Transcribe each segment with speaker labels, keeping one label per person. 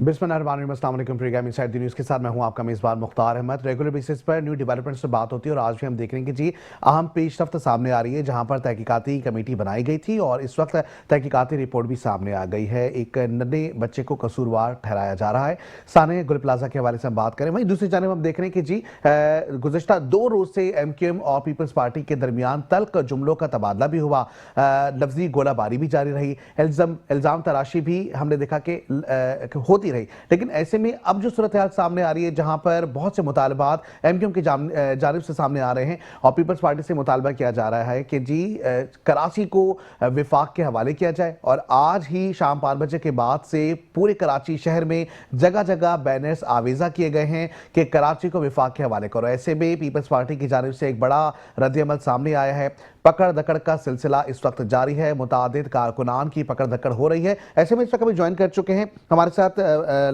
Speaker 1: बिस्मिल्लाहिर्रहमानिर्रहीम programme inside the news के साथ मैं हूं आपका मेज़बान मुख्तार अहमद। रेगुलर बेसिस पर न्यू डेवलपमेंट्स से बात होती है और आज भी हम देख रहे हैं कि जी अहम पेशरफ्त सामने आ रही है, जहां पर तहकीकाती कमेटी बनाई गई थी और इस वक्त तहकीकाती रिपोर्ट भी सामने आ गई है। एक नन्हे बच्चे को कसूरवार ठहराया जा रहा है। साने गुल प्लाजा के हवाले से हम बात करें, वहीं दूसरी जानिब हम देख रहे हैं कि जी गुज़श्ता 2 रोज़ से MQM और पीपल्स पार्टी के दरमियान तल्ख जुमलों का तबादला भी हुआ, लफ्जी गोलाबारी भी जारी रही, इल्ज़ाम तराशी भी हमने देखा कि होती रही। लेकिन ऐसे में अब जो सूरत हाल सामने आ रही है, जहां पर बहुत से मुतालबात MQM की जानिब से सामने आ रहे हैं और पीपल्स पार्टी से मुतालबा किया जा रहा है कि जी कराची को विफाक के हवाले किया जाए। और आज ही शाम 5 बजे के बाद से पूरे कराची शहर में जगह जगह बैनर्स आवेजा किए गए हैं कि कराची को विफाक के हवाले करो। ऐसे में पीपल्स पार्टी की जानिब से एक बड़ा रद्द-ए-अमल सामने आया है। पकड़ दकड़ का सिलसिला इस वक्त जारी है, मुतादिद कारकुनान की पकड़ दकड़ हो रही है। ऐसे में इस वक्त हमें ज्वाइन कर चुके हैं, हमारे साथ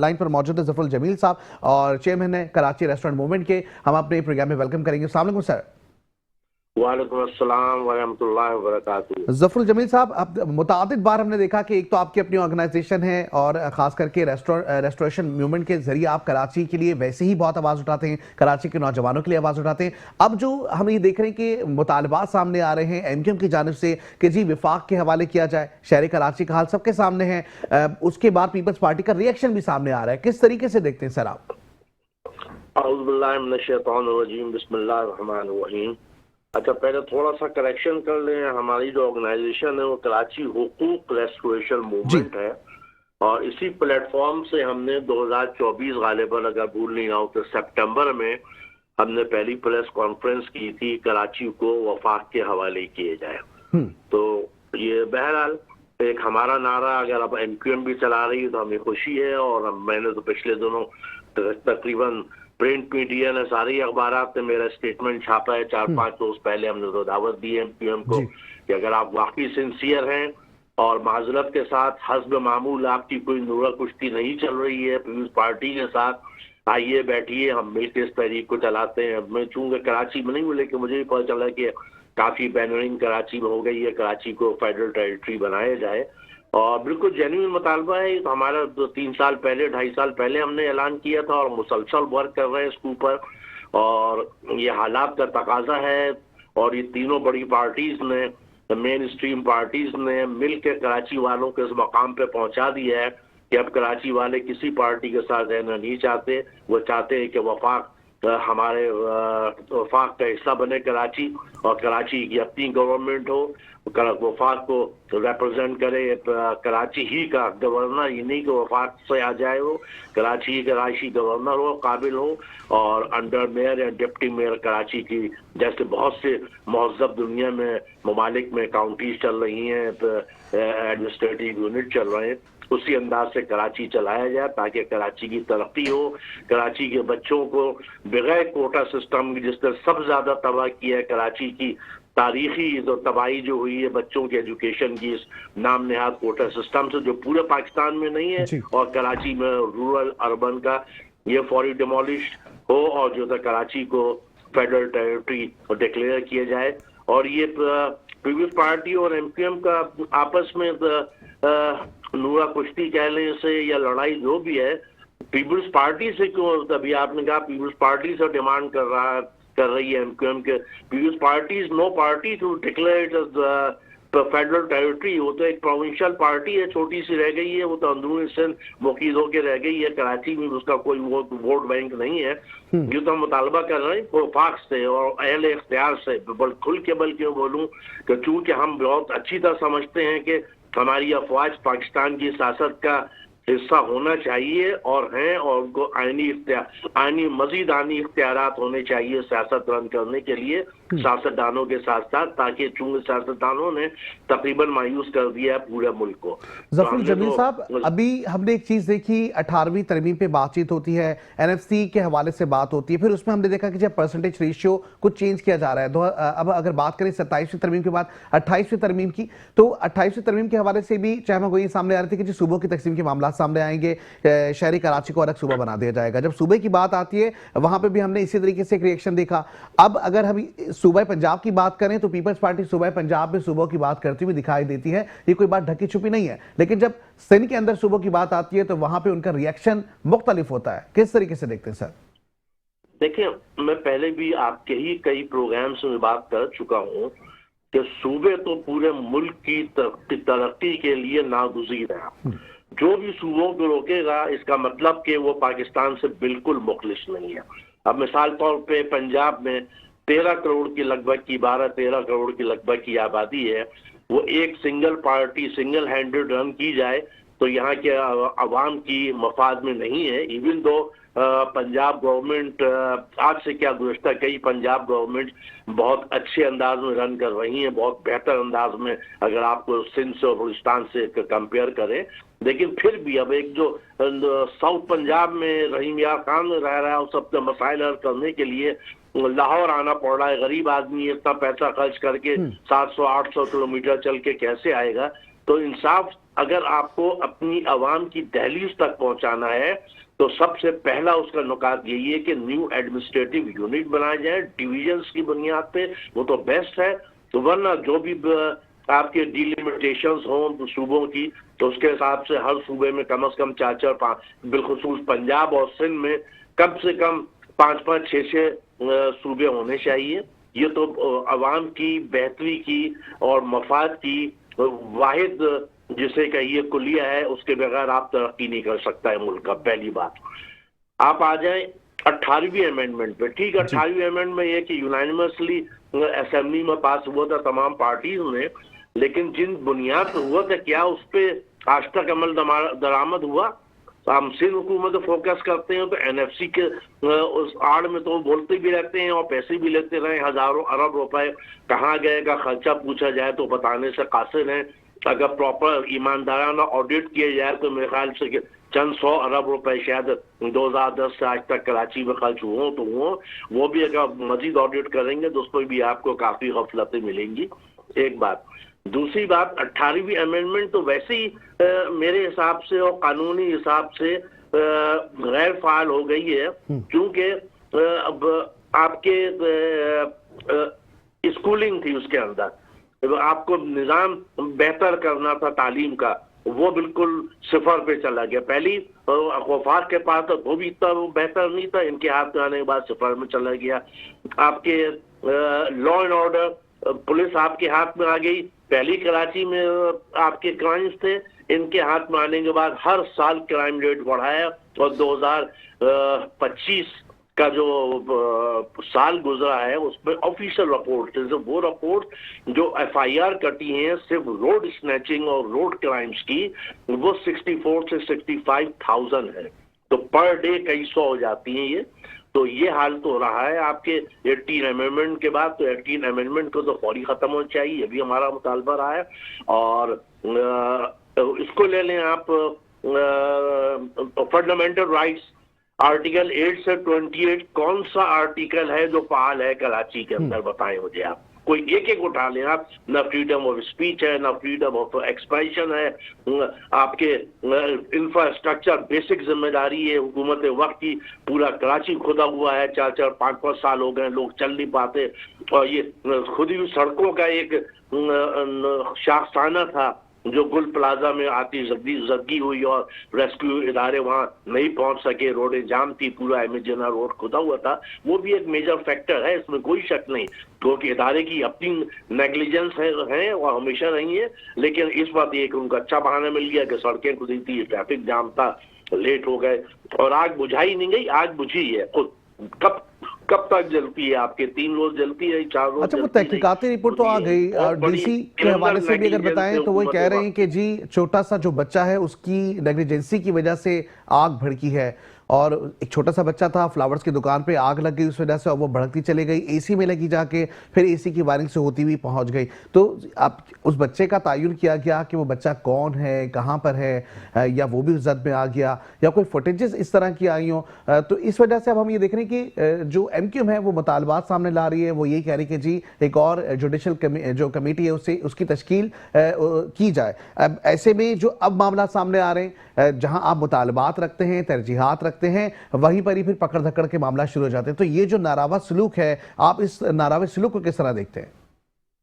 Speaker 1: लाइन पर मौजूद है ज़फरुल जमील साहब और चेयरमैन है कराची रेस्टोरेंट मूवमेंट के। हम अपने प्रोग्राम में वेलकम करेंगे। अस्सलाम वालेकुम सर।
Speaker 2: वालेकुम अस्सलाम वरहमतुल्लाहि वबरकातुहू।
Speaker 1: ज़फरुल जमील साहब, अब मुतादिद बार हमने देखा कि एक तो आपकी अपनी ऑर्गेनाइजेशन है और ख़ास करके रेस्टोरेशन मूवमेंट के जरिए आप कराची के लिए वैसे ही बहुत आवाज़ उठाते हैं, कराची के नौजवानों के लिए आवाज़ उठाते हैं। अब जो हम ये देख रहे हैं कि मुतालबात सामने आ रहे हैं MQM की जानिब से कि जी विफाक के हवाले किया जाए, शहर कराची का हाल सबके सामने है, उसके बाद पीपल्स पार्टी का रिएक्शन भी सामने आ रहा है, किस तरीके से देखते हैं सर आप?
Speaker 2: औज़ु बिल्लाहि मिनश शैतानिर रजीम, बिस्मिल्लाहिर रहमानिर रहीम। अच्छा, पहले थोड़ा सा करेक्शन कर लें। हमारी जो ऑर्गेनाइजेशन है वो कराची हुकूक रेस्टोरेशन मूवमेंट है और इसी प्लेटफॉर्म से हमने 2024 गालिबन, अगर भूल नहीं रहा हूं तो सितंबर में हमने पहली प्रेस कॉन्फ्रेंस की थी, कराची को वफाक के हवाले किए जाए। तो ये बहरहाल एक हमारा नारा, अगर अब MQM भी चला रही है तो हमें खुशी है। और मैंने तो पिछले दिनों तकरीबन प्रिंट मीडिया ने, सारे अखबारात ने मेरा स्टेटमेंट छापा है। 4-5 रोज पहले हमने तो दावत दी है MQM को कि अगर आप वाकई सिंसियर हैं और माजरत के साथ हस्ब मामूल आपकी कोई नूरा कुश्ती नहीं चल रही है पीपल्स पार्टी के साथ, आइए बैठिए, हम मिलकर इस तहरीक को चलाते हैं। मैं चूंकि कराची में नहीं हूँ, लेकिन मुझे भी पता चला कि काफी बैनरिंग कराची में हो गई है, कराची को फेडरल टेरिटरी बनाया जाए और बिल्कुल जेन्युइन मुतालबा है। तो हमारा 3 साल पहले, 2.5 साल पहले हमने ऐलान किया था और मुसलसल वर्क कर रहे हैं इसके ऊपर। और ये हालात का तकाजा है और ये तीनों बड़ी पार्टीज ने, मेन स्ट्रीम पार्टीज ने मिल के कराची वालों को इस मकाम पे पहुंचा दिया है कि अब कराची वाले किसी पार्टी के साथ रहना नहीं चाहते। वो चाहते हैं कि वफाक हमारे वफाक का हिस्सा बने कराची और कराची की अपनी गवर्नमेंट हो, वफाक को रिप्रेजेंट करे कराची ही का गवर्नर, ये नहीं कि वफाक से आ जाए, वो कराची ही कराची गवर्नर हो, काबिल हो। और अंडर मेयर या डिप्टी मेयर कराची की, जैसे बहुत से महज़ब दुनिया में ममालिक में काउंटीज चल रही हैं, एडमिनिस्ट्रेटिव यूनिट चल रहे हैं, उसी अंदाज से कराची चलाया जाए ताकि कराची की तरक्की हो। कराची के बच्चों को बगैर कोटा सिस्टम की, जिसने सब ज्यादा तबाह किया है कराची की तारीखी जो तबाही जो हुई है बच्चों के एजुकेशन की, इस नाम नेहाद कोटा सिस्टम से, जो पूरे पाकिस्तान में नहीं है और कराची में रूरल अर्बन का ये फौरी डिमोलिश हो और जो है कराची को फेडरल टेरिटरी डिक्लेयर किया जाए। और ये पीपल्स पार्टी और MQM का आपस में नूरा कुश्ती कह लें से या लड़ाई जो भी है, पीपल्स पार्टी से क्यों, तभी आपने कहा पीपल्स पार्टी से डिमांड कर रही है MQM के। Peoples Party is no party to declare it as federal territory. वो तो एक प्रोविंशियल पार्टी है, छोटी सी रह गई है, वो तो अंदरूनी सिंध मुकीद होकर रह गई है, कराची में उसका कोई वोट बैंक नहीं है। ये तो हम मुतालबा कर रहे हैं वफाक से और अहले इख्तियार से, खुल के बल क्यों बोलूँ कि चूंकि हम बहुत अच्छी तरह समझते हैं कि हमारी अफवाज पाकिस्तान की सियासत का हिस्सा होना चाहिए और हैं, और उनको आईनी मजीद आनी इख्तियारात होने चाहिए सियासत रन करने के लिए सियासतदानों के साथ साथ, ताकि चूंकि सियासतदानों ने तकरीबन मायूस कर दिया है पूरे मुल्क को।
Speaker 1: ज़फरुल जमील साहब, अभी हमने एक चीज देखी, 18वीं तरमीम पे बातचीत होती है, NFC के हवाले से बात होती है, फिर उसमें हमने देखा कि जब परसेंटेज रेशियो कुछ चेंज किया जा रहा है। अब अगर बात करें 27वीं तरमीम के बाद 28वीं तरमीम की, तो 28वीं तरमीम के हवाले से भी चाहे ये सामने आ रही थी कि सूबों की तकसीम के मामला सामने आएंगे, शहरी कराची को अलग सूबा बना दिया जाएगा। जब सूबे की बात आती है वहां पे भी हमने इसी तरीके से एक रिएक्शन देखा। अब अगर हम सूबे पंजाब की बात करें तो पीपल्स पार्टी सूबे पंजाब में सूबों की बात करती हुई दिखाई देती है, ये कोई बात ढकी छुपी नहीं है। लेकिन जब सिंध के अंदर सूबों की बात आती है तो वहां पे उनका रिएक्शन मुख्तलिफ होता है। किस तरीके से देखते हैं सर?
Speaker 2: देखिए, मैं पहले भी आपके ही कई प्रोग्राम्स में बात कर चुका हूं कि सूबे तो पूरे मुल्क की तरक्की के लिए नागुज़ीर है। जो भी सूबों को रोकेगा इसका मतलब कि वो पाकिस्तान से बिल्कुल मुखलिस नहीं है। अब मिसाल तौर पे पंजाब में 13 करोड़ की लगभग की 12-13 करोड़ की लगभग की आबादी है। वो एक single party single handed run की जाए तो यहाँ के अवाम की मफाद में नहीं है। इवन दो पंजाब गवर्नमेंट आज से क्या गुज़श्ता कई पंजाब गवर्नमेंट बहुत अच्छे अंदाज में रन कर रही है, बहुत बेहतर अंदाज में, अगर आपको सिंध से और बलूचिस्तान से कंपेयर करें। लेकिन फिर भी अब एक जो साउथ पंजाब में रहीम यार खान रह रहा है उस सबके मसाइल हल करने के लिए लाहौर आना पड़ रहा है। गरीब आदमी इतना पैसा खर्च करके 700-800 किलोमीटर चल के कैसे आएगा? तो इंसाफ अगर आपको अपनी आवाम की दहलीज तक पहुंचाना है तो सबसे पहला उसका नुकात यही है कि न्यू एडमिनिस्ट्रेटिव यूनिट बनाए जाए डिविजन्स की बुनियाद पे, वो तो बेस्ट है। तो वरना जो भी आपके डिलिमिटेशंस हों सूबों की तो उसके हिसाब से हर सूबे में कम से कम 4-4-5, बिलखुसूस पंजाब और सिंध में कम से कम 5-5, 6-6 सूबे होने चाहिए। ये तो अवाम की बेहतरी की और मफाद की वाहिद जिसे कहिए कुलिया है, उसके बगैर आप तरक्की नहीं कर सकता है मुल्क का। पहली बात आप आ जाए 18वीं अमेंडमेंट पे। ठीक, 18वीं अमेंडमेंट ये कि यूनानिमसली असेंबली में पास हुआ था तमाम पार्टीज ने, लेकिन जिन बुनियाद पर हुआ था क्या उस पर आज तक अमल दरामद हुआ? हम सिंध हुकूमत फोकस करते हैं तो एनएफसी के उस आड़ में तो बोलते भी रहते हैं और पैसे भी लेते रहे, हजारों अरब रुपए कहाँ गए का खर्चा पूछा जाए तो बताने से कासिर हैं। अगर प्रॉपर ईमानदाराना ऑडिट किया जाए तो मेरे ख्याल से चंद 100 अरब रुपए शायद 2010 से आज तक कराची में खर्च हुए तो वो भी अगर मजीद ऑडिट करेंगे तो उस पर भी आपको काफी गफलतें मिलेंगी। एक बात। दूसरी बात, 18वीं अमेंडमेंट तो वैसे ही मेरे हिसाब से और कानूनी हिसाब से गैर फाल हो गई है, क्योंकि अब आपके स्कूलिंग थी उसके अंदर, आपको निज़ाम बेहतर करना था तालीम का, वो बिल्कुल सिफर पे चला गया। पहली वफाक के पास था वो भी इतना बेहतर नहीं था, इनके हाथ में आने के बाद सिफर में चला गया। आपके लॉ एंड ऑर्डर पुलिस आपके हाथ में आ गई। पहली कराची में आपके क्राइम्स थे, इनके हाथ में आने के बाद हर साल क्राइम रेट बढ़ा है और 2025 का जो साल गुजरा है उसमें ऑफिशियल रिपोर्ट वो रिपोर्ट जो एफआईआर कटी हैं सिर्फ रोड स्नैचिंग और रोड क्राइम्स की, वो 64 से 65,000 है। तो पर डे कई 100 हो जाती हैं ये। तो ये हाल तो रहा है आपके 18 अमेंडमेंट के बाद। तो 18 अमेंडमेंट को तो फौरी खत्म होना चाहिए, ये भी हमारा मुतालबा रहा है। और इसको ले लें आप फंडामेंटल राइट्स आर्टिकल 8 से 28, कौन सा आर्टिकल है जो फाल है कराची के अंदर? बताएं मुझे आप। कोई एक एक उठा लें आप। ना फ्रीडम ऑफ स्पीच है, ना फ्रीडम ऑफ एक्सप्रेशन है, आपके इंफ्रास्ट्रक्चर बेसिक जिम्मेदारी है हुकूमत वक्त की। पूरा कराची खुदा हुआ है, 4-4, 5-5 साल हो गए, लोग चल नहीं पाते। और ये खुदी हुई सड़कों का एक शाखसाना था जो गुल प्लाजा में आतिशबाजी हुई और रेस्क्यू इदारे वहां नहीं पहुंच सके, रोडें जाम थी, पूरा एमेजना रोड खुदा हुआ था। वो भी एक मेजर फैक्टर है, इसमें कोई शक नहीं, क्योंकि इदारे की अपनी नेग्लिजेंस है और हमेशा रही है। लेकिन इस बात ये कि उनको अच्छा बहाना मिल गया कि सड़कें खुदी थी, ट्रैफिक जाम था, लेट हो गए और आग बुझाई नहीं गई। आग बुझी है खुद। कब तक जलती है? आपके 3 रोज जलती है, 4 रोज।
Speaker 1: अच्छा, वो तहकीकाती रिपोर्ट तो आ गई और डीसी के हवाले से भी अगर बताएं तो वो कह रहे हैं कि जी छोटा सा जो बच्चा है उसकी नेग्लिजेंसी की वजह से आग भड़की है। और एक छोटा सा बच्चा था, फ्लावर्स की दुकान पे आग लग गई उस वजह से और वो भड़कती चली गई, एसी में लगी जाके, फिर एसी की वायरिंग से होती हुई पहुंच गई। तो आप उस बच्चे का तयन किया गया कि वो बच्चा कौन है, कहाँ पर है, या वो भी जद में आ गया या कोई फुटेजेस इस तरह की आई हो? तो इस वजह से अब हम ये देख रहे हैं कि जो एमक्यूएम है वो मुतालबात सामने ला रही है। वो ये कह रही है कि जी एक और जुडिशल जो कमेटी है उससे उसकी तश्कील की जाए। अब ऐसे में जो अब मामला सामने आ रहे हैं जहां आप मुतालबात रखते हैं, तरजीहात रखते हैं, वहीं पर ही फिर पकड़ धकड़ के मामला शुरू हो जाते हैं। तो ये जो नारावा सलूक है, आप इस नारावा सलूक को किस तरह देखते हैं?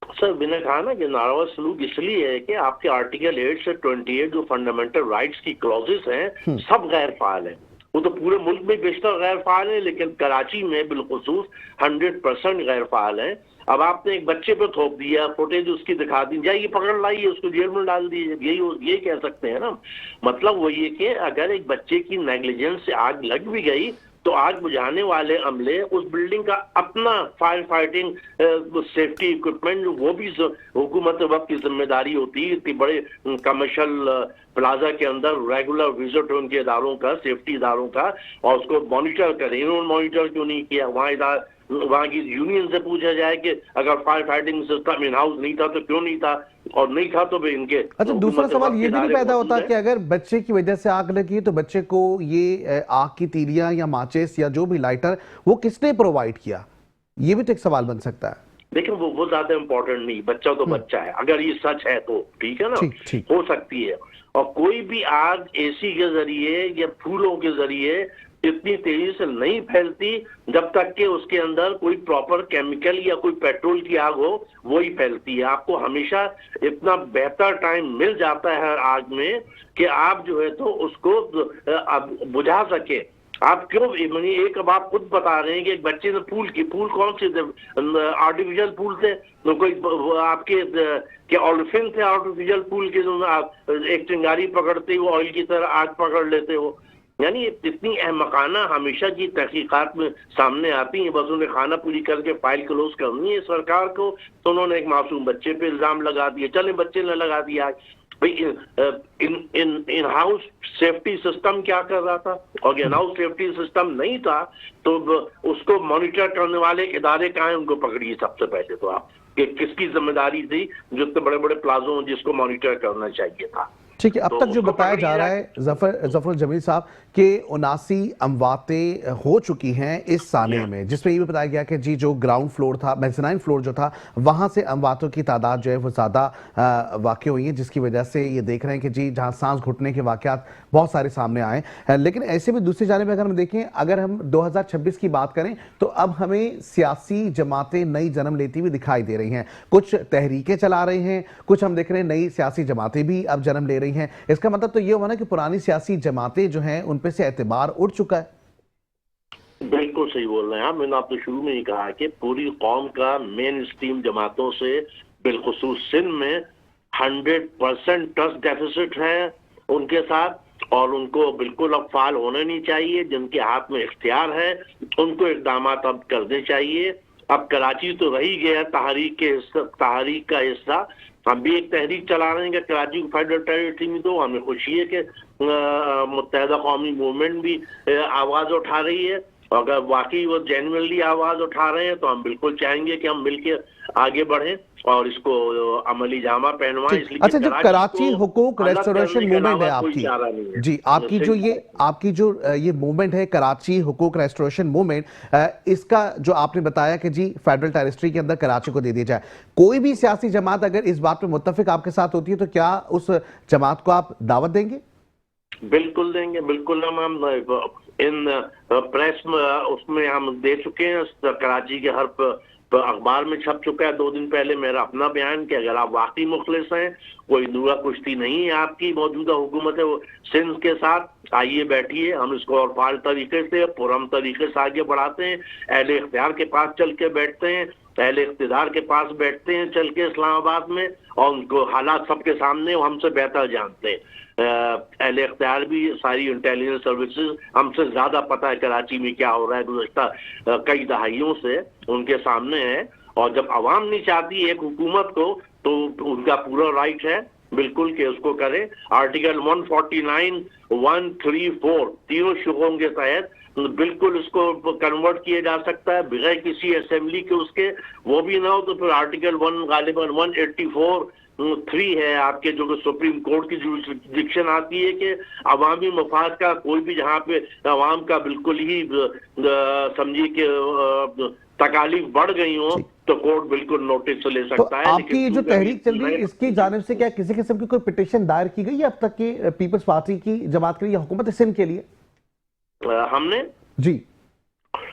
Speaker 2: सर, मैंने कहा ना कि नारावा सलूक इसलिए है कि आपके आर्टिकल 8 से 28 जो फंडामेंटल राइट्स की क्लॉजेस हैं, सब गैर फाल हैं। वो तो पूरे मुल्क में बेशतर गैर फाल है, लेकिन कराची में बिलखुसूस 100% गैर फाल है। अब आपने एक बच्चे पे थोप दिया, फुटेज उसकी दिखा दी, जाइए पकड़ लाइए, उसको जेल में डाल दीजिए, यही कह सकते हैं ना। मतलब वो ये कि अगर एक बच्चे की नेग्लिजेंस से आग लग भी गई तो आग बुझाने वाले अमले उस बिल्डिंग का अपना फायर फाइटिंग सेफ्टी इक्विपमेंट, वो भी हुकूमत वक्त की जिम्मेदारी होती है। इतनी बड़े कमर्शियल प्लाजा के अंदर रेगुलर विजिट हो उनके इदारों का, सेफ्टी इदारों का, और उसको मॉनिटर करें। इन्होंने मॉनिटर क्यों नहीं किया? वहाँ की यूनियन से पूछा जाए कि अगर fire fighting system in house नहीं था तो क्यों नहीं था, और नहीं था तो भी इनके।
Speaker 1: अच्छा, दूसरा सवाल ये भी नहीं पैदा होता कि अगर बच्चे की वजह से आग लगी तो बच्चे को ये आग की तीलियां या माचिस या जो भी लाइटर वो किसने प्रोवाइड किया? ये भी तो एक सवाल बन सकता है।
Speaker 2: लेकिन वो ज्यादा इम्पोर्टेंट नहीं, बच्चा तो बच्चा है। अगर ये सच है तो ठीक है ना,
Speaker 1: ठीक।
Speaker 2: हो सकती है। और कोई भी आग एसी के जरिए या फूलों के जरिए इतनी तेजी से नहीं फैलती जब तक कि उसके अंदर कोई प्रॉपर केमिकल या कोई पेट्रोल की आग हो, वो ही फैलती है। आपको हमेशा इतना बेहतर टाइम मिल जाता है हर आग में कि आप जो है तो उसको बुझा सके। आप क्यों एक, अब आप खुद बता रहे हैं कि एक बच्चे ने फूल कौन से थे? आर्टिफिशियल फूल थे, तो कोई आपके ऑलिफिन थे आर्टिफिशियल फूल के, जो आप एक चिंगारी पकड़ते हो ऑयल की तरह आग पकड़ लेते हो। यानी इतनी अहमकाना हमेशा की तहकीकात में सामने आती हैं। बस उन्हें खाना पूरी करके फाइल क्लोज करनी है सरकार को, तो उन्होंने एक मासूम बच्चे पे इल्जाम लगा दिया। चले बच्चे ने लगा दिया भाई, इन हाउस सेफ्टी सिस्टम क्या कर रहा था? और इन हाउस सेफ्टी सिस्टम नहीं था तो उसको मॉनिटर करने वाले इदारे कहाँ हैं, उनको पकड़िए सबसे पहले तो आप, कि किसकी जिम्मेदारी थी जो इतने बड़े बड़े प्लाजो जिसको मॉनिटर करना चाहिए था।
Speaker 1: ठीक है, अब तक जो बताया जा रहा है जफर जमील साहब कि 79 अमवातें हो चुकी हैं इस साने में, जिसमें ये भी बताया गया कि जी जो ग्राउंड फ्लोर था, मेज़नाइन फ्लोर जो था, वहां से अमवातों की तादाद जो है वो ज़्यादा वाक़ हुई है, जिसकी वजह से ये देख रहे हैं कि जी जहां सांस घुटने के वाक़यात बहुत सारे सामने आए। लेकिन ऐसे भी दूसरी जानिब अगर हम देखें, अगर हम 2026 की बात करें तो अब हमें सियासी जमातें नई जन्म लेती हुई दिखाई दे रही हैं। कुछ तहरीकें चला रहे हैं, कुछ हम देख रहे हैं नई सियासी जमातें भी अब जन्म ले रही हैं। इसका मतलब तो ये हुआ ना कि पुरानी सियासी जमातें जो हैं उन पे से एतबार उठ चुका है।
Speaker 2: बिल्कुल सही बोल रहे हैं आप। मैंने आपको शुरू में ही कहा कि पूरी कौम का मेन स्ट्रीम जमातों से बिलखुसूस सिंध में 100% ट्रस्ट डेफिसिट है उनके साथ, और उनको बिल्कुल अब फाल होना नहीं चाहिए। जिनके हाथ में इख्तियार है उनको इक़दाम अब करने चाहिए। अब कराची तो रही गया तहरीक का हिस्सा, हम भी एक तहरीक चला रहे हैं कि कराची को फेडरल टेरिटरी में दो। हमें खुशी है कि मुत्तहिदा कौमी मूवमेंट भी आवाज उठा रही है। अगर वाकई वो जेन्युइनली आवाज उठा रहे हैं तो हम बिल्कुल चाहेंगे कि हम मिलकर आगे बढ़ें और इसको अमली जामा पहनवाएं। इसलिए
Speaker 1: अच्छा, जब कराची हुकूक रेस्टोरेशन मूवमेंट है आपकी, जी आपकी जो ये मूवमेंट है कराची हुकूक रेस्टोरेशन मूवमेंट, इसका जो आपने बताया कि जी फेडरल टेरिटरी के अंदर कराची को दे दिया जाए, कोई भी सियासी जमात अगर इस बात पे मुत्तफिक आपके साथ होती है तो क्या उस जमात को आप दावत देंगे?
Speaker 2: बिल्कुल देंगे, बिल्कुल। हम इन प्रेस में उसमें हम दे चुके हैं, कराची के हर अखबार में छप चुका है 2 दिन पहले मेरा अपना बयान कि अगर आप वाकई मुखलिस हैं, कोई दूरा कुश्ती नहीं है आपकी मौजूदा हुकूमत है वो सिंध के साथ, आइए बैठिए, हम इसको और फाल तरीके से पुरम तरीके से आगे बढ़ाते हैं। अहले इख्तियार के पास चल के बैठते हैं, पहले इख्तिदार के पास बैठते हैं चल के इस्लामाबाद में, और उनको हालात सबके सामने वो हमसे बेहतर जानते हैं। अहले इख्तियार भी, सारी इंटेलिजेंस सर्विसेज हमसे ज्यादा पता है कराची में क्या हो रहा है गुज़श्ता कई दहाइयों से उनके सामने है। और जब अवाम नहीं चाहती एक हुकूमत को तो उनका पूरा राइट है बिल्कुल कि उसको करें। आर्टिकल 149, 134 तीनों शुबों के तहत बिल्कुल इसको कन्वर्ट किया जा सकता है बगैर किसी असेंबली के उसके, वो भी ना हो तो फिर आर्टिकल 1 गालिबन 184 3 है आपके, जो कि सुप्रीम कोर्ट की जुरिस्डिक्शन आती है कि अवामी मफाद का कोई भी जहाँ पे अवाम का बिल्कुल ही समझिए कि तकालीफ बढ़ गई हो तो कोर्ट बिल्कुल नोटिस ले
Speaker 1: तो
Speaker 2: सकता है।
Speaker 1: आपकी ये जो तहरीक चल रही है इसकी जानिब से क्या किसी किस्म की कोई पिटीशन दायर की गई है अब तक की पीपल्स पार्टी की जमात के लिए, हुकूमत सिंध के लिए?
Speaker 2: हमने
Speaker 1: जी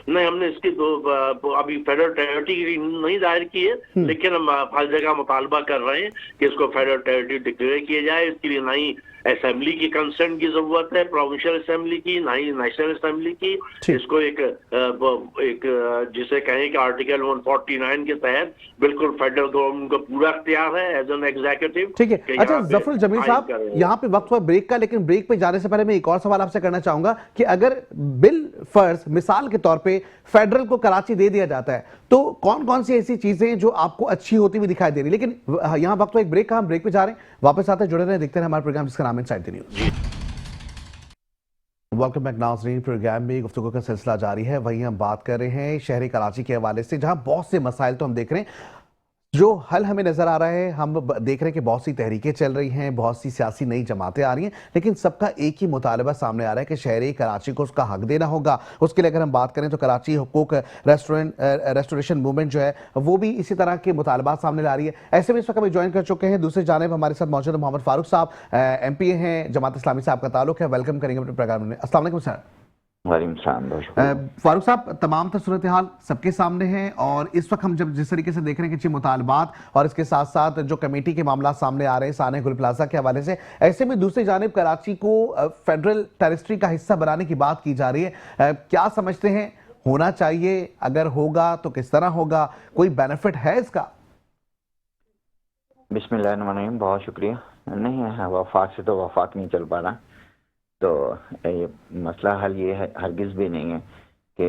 Speaker 2: नहीं, हमने इसकी तो अभी फेडरल टेरिटरी नहीं दायर की है, लेकिन हम हर जगह मुतालबा कर रहे हैं कि इसको फेडरल टेरिटरी डिक्लेयर किया जाए। इसके लिए ना ही असेंबली की कंसेंट की जरूरत है, प्रोविंशियल असेंबली की, ना ही नेशनल असेंबली की। इसको एक जिसे कहें कि आर्टिकल 149 के तहत बिल्कुल फेडरल गवर्नमेंट को पूरा इख्तियार है एज एन एग्जीक्यूटिव।
Speaker 1: ठीक है। अच्छा जफरुल जमील साहब, यहाँ पे वक्त हुआ ब्रेक का, लेकिन ब्रेक पे जाने से पहले मैं एक और सवाल आपसे करना चाहूंगा कि अगर बिल फर्ज मिसाल के तौर पे फेडरल को कराची दे दिया जाता है तो कौन कौन सी ऐसी चीजें जो आपको अच्छी होती हुई दिखाई दे रही, लेकिन यहाँ वक्त हुआ एक ब्रेक का, हम ब्रेक पे जा रहे हैं, वापस आते हैं, जुड़े रहे, देखते हैं हमारे प्रोग्राम जिसका नाम inside the news. Welcome back नाज़रीन, प्रोग्राम में गुफ्तगू का सिलसिला जारी है। वहीं हम बात कर रहे हैं शहरी कराची के हवाले से, जहां बहुत से मसाइल तो हम देख रहे हैं जो हल हमें नजर आ रहा है। हम देख रहे हैं कि बहुत सी तहरीकें चल रही हैं, बहुत सी सियासी नई जमातें आ रही हैं, लेकिन सबका एक ही मुतालबा सामने आ रहा है कि शहरी कराची को उसका हक देना होगा। उसके लिए अगर हम बात करें तो कराची हुकूक रेस्टोरेशन मूवमेंट जो है वो भी इसी तरह के मुतालबात सामने ला रही है। ऐसे में इस वक्त हमें ज्वाइन कर चुके हैं दूसरी जानिब हमारे साथ मौजूद मोहम्मद फारूक साहब, MP हैं, जमात इस्लामी से आपका ताल्लुक है। वेलकम करेंगे अपने प्रोग्राम में। अस्सलाम वालेकुम सर। फारूक साहब, तमाम तो सूरत हाल सबके सामने है और इस वक्त हम जब जिस तरीके से देख रहे हैं कि मुतालबात और इसके साथ साथ जो कमेटी के मामला सामने आ रहे हैं साने गुल प्लाजा के हवाले से, ऐसे में दूसरी जानिब कराची को फेडरल टेरिटरी का हिस्सा बनाने की बात की जा रही है। क्या समझते हैं होना चाहिए? अगर होगा तो किस तरह होगा? कोई बेनिफिट है इसका?
Speaker 3: बिस्मिल्लाहिर्रहमानिर्रहीम, बहुत शुक्रिया। नहीं है, वफाक से तो वफाक नहीं चल पा रहा, तो ये मसला हल ये है हरगिज़ भी नहीं है कि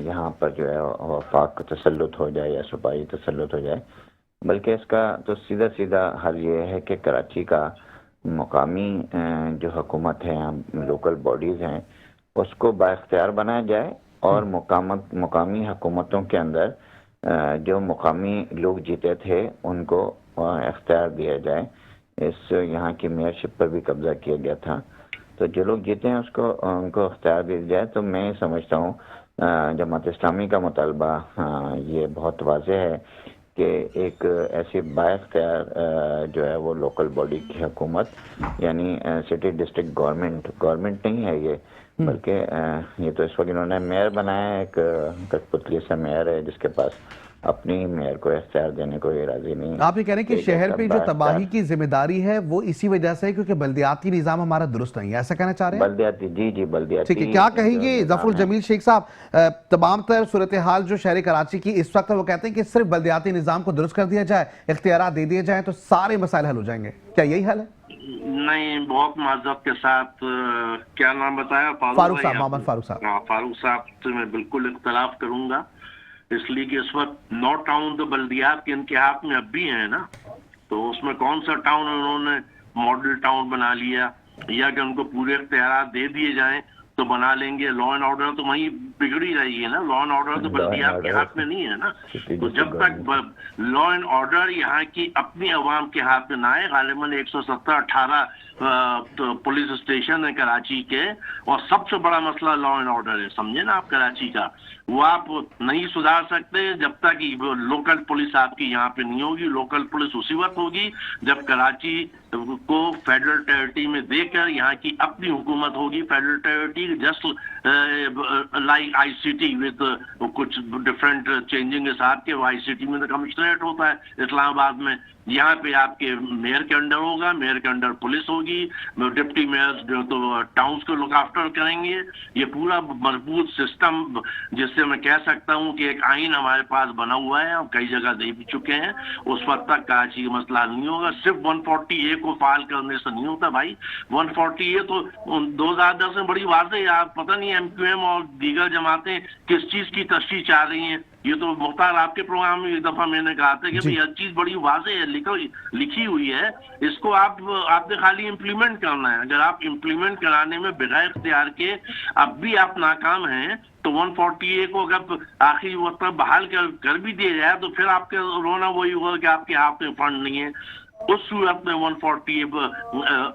Speaker 3: यहाँ पर जो है वफाक तसल्लुत हो जाए या सूबाई तसल्लुत हो जाए, बल्कि इसका तो सीधा सीधा हल ये है कि कराची का मुकामी जो हुकूमत है, लोकल बॉडीज़ हैं, उसको बाइख्तियार बनाया जाए और मुकामी हुकूमतों के अंदर जो मुकामी लोग जीते थे उनको इख्तियार दिया जाए। इस यहाँ की मेयरशिप पर भी कब्जा किया गया था, तो जो लोग जीते हैं उनको इख्तियार दिया जाए। तो मैं समझता हूँ जमात इस्लामी का मुतालबा ये बहुत वाज़ेह है कि एक ऐसी बाइख्तियार जो है वो लोकल बॉडी की हुकूमत, यानी सिटी डिस्ट्रिक्ट गवर्नमेंट नहीं है ये, बल्कि ये तो इस वक्त इन्होंने मेयर बनाया है, एक कठपुतली सा मेयर है जिसके पास अपनी मेयर को इख्तियार देने को ये राजी नहीं।
Speaker 1: आप ये कह रहे हैं कि शहर पे जो तबाही की जिम्मेदारी है वो इसी वजह से है क्योंकि बल्दियाती निजाम हमारा दुरुस्त नहीं है, ऐसा कहना चाह रहे हैं?
Speaker 3: बल्दियाती, जी बल्दियाती।
Speaker 1: ठीक है, क्या कहेंगे जफरुल जमील शेख साहब, तमाम तर सूरत हाल जो शहर कराची की इस वक्त वो कहते हैं कि सिर्फ बल्दियाती निजाम को दुरुस्त कर दिया जाए, इख्तियार दे दिए जाए तो सारे मसाइल हल हो जाएंगे, क्या यही हल है?
Speaker 2: नहीं, बहुत माजरत के साथ क्या नाम बताया?
Speaker 1: फारूक साहब, मोहम्मद फारूक साहब।
Speaker 2: फारूक साहब से मैं बिल्कुल इख्तलाफ करूंगा, इसलिए कि इस वक्त 9 टाउन तो बल्दियात के इनके हाथ में अब भी है ना, तो उसमें कौन सा टाउन उन्होंने मॉडल टाउन बना लिया, या कि उनको पूरे इख्तियार दे दिए जाएं तो बना लेंगे। लॉ एंड ऑर्डर तो वहीं बिगड़ी रही है ना, लॉ एंड ऑर्डर तो बल्दियात के हाथ में नहीं है ना। तो जब तक लॉ एंड ऑर्डर यहाँ की अपनी अवाम के हाथ में ना आए, गालिबन 117-18 तो पुलिस स्टेशन है कराची के, और सबसे बड़ा मसला लॉ एंड ऑर्डर है, समझे ना आप, कराची का वो आप नहीं सुधार सकते जब तक लोकल पुलिस आपकी यहाँ पे नहीं होगी। लोकल पुलिस उसी वक्त होगी जब कराची को फेडरल टेरिटरी में देकर यहाँ की अपनी हुकूमत होगी। Federal territory just like ICT with कुछ डिफरेंट चेंजिंग के साथ के, वो ICT में तो कमिश्नरेट होता है इस्लामाबाद में, यहाँ पे आपके मेयर के अंडर होगा, मेयर के अंडर पुलिस होगी, डिप्टी मेयर जो तो टाउन्स को लुक आफ्टर करेंगे। ये पूरा मजबूत सिस्टम जिससे मैं कह सकता हूँ कि एक आइन हमारे पास बना हुआ है, हम कई जगह दे भी चुके हैं, उस वक्त तक कराची का मसला नहीं होगा। सिर्फ 140A को फाल करने से नहीं होता भाई। 140A तो 2010 में बड़ी वाज़ेह है, आप पता नहीं MQM और दीगर जमातें किस चीज की तशरीह चाह रही हैं। ये तो मुख्तार आपके प्रोग्राम में एक दफा मैंने कहा था कि भाई हर चीज बड़ी वाज़ेह है, लिखी हुई है, इसको आपने खाली इम्प्लीमेंट करना है। अगर आप इम्प्लीमेंट कराने में बगैर इख्तियार के अब भी आप नाकाम हैं तो 140A को अगर आखिरी वक्त पर बहाल कर भी दिया जाए तो फिर आपके रोना वही होगा कि आपके हाथ में फंड नहीं है। उस सूरत में 140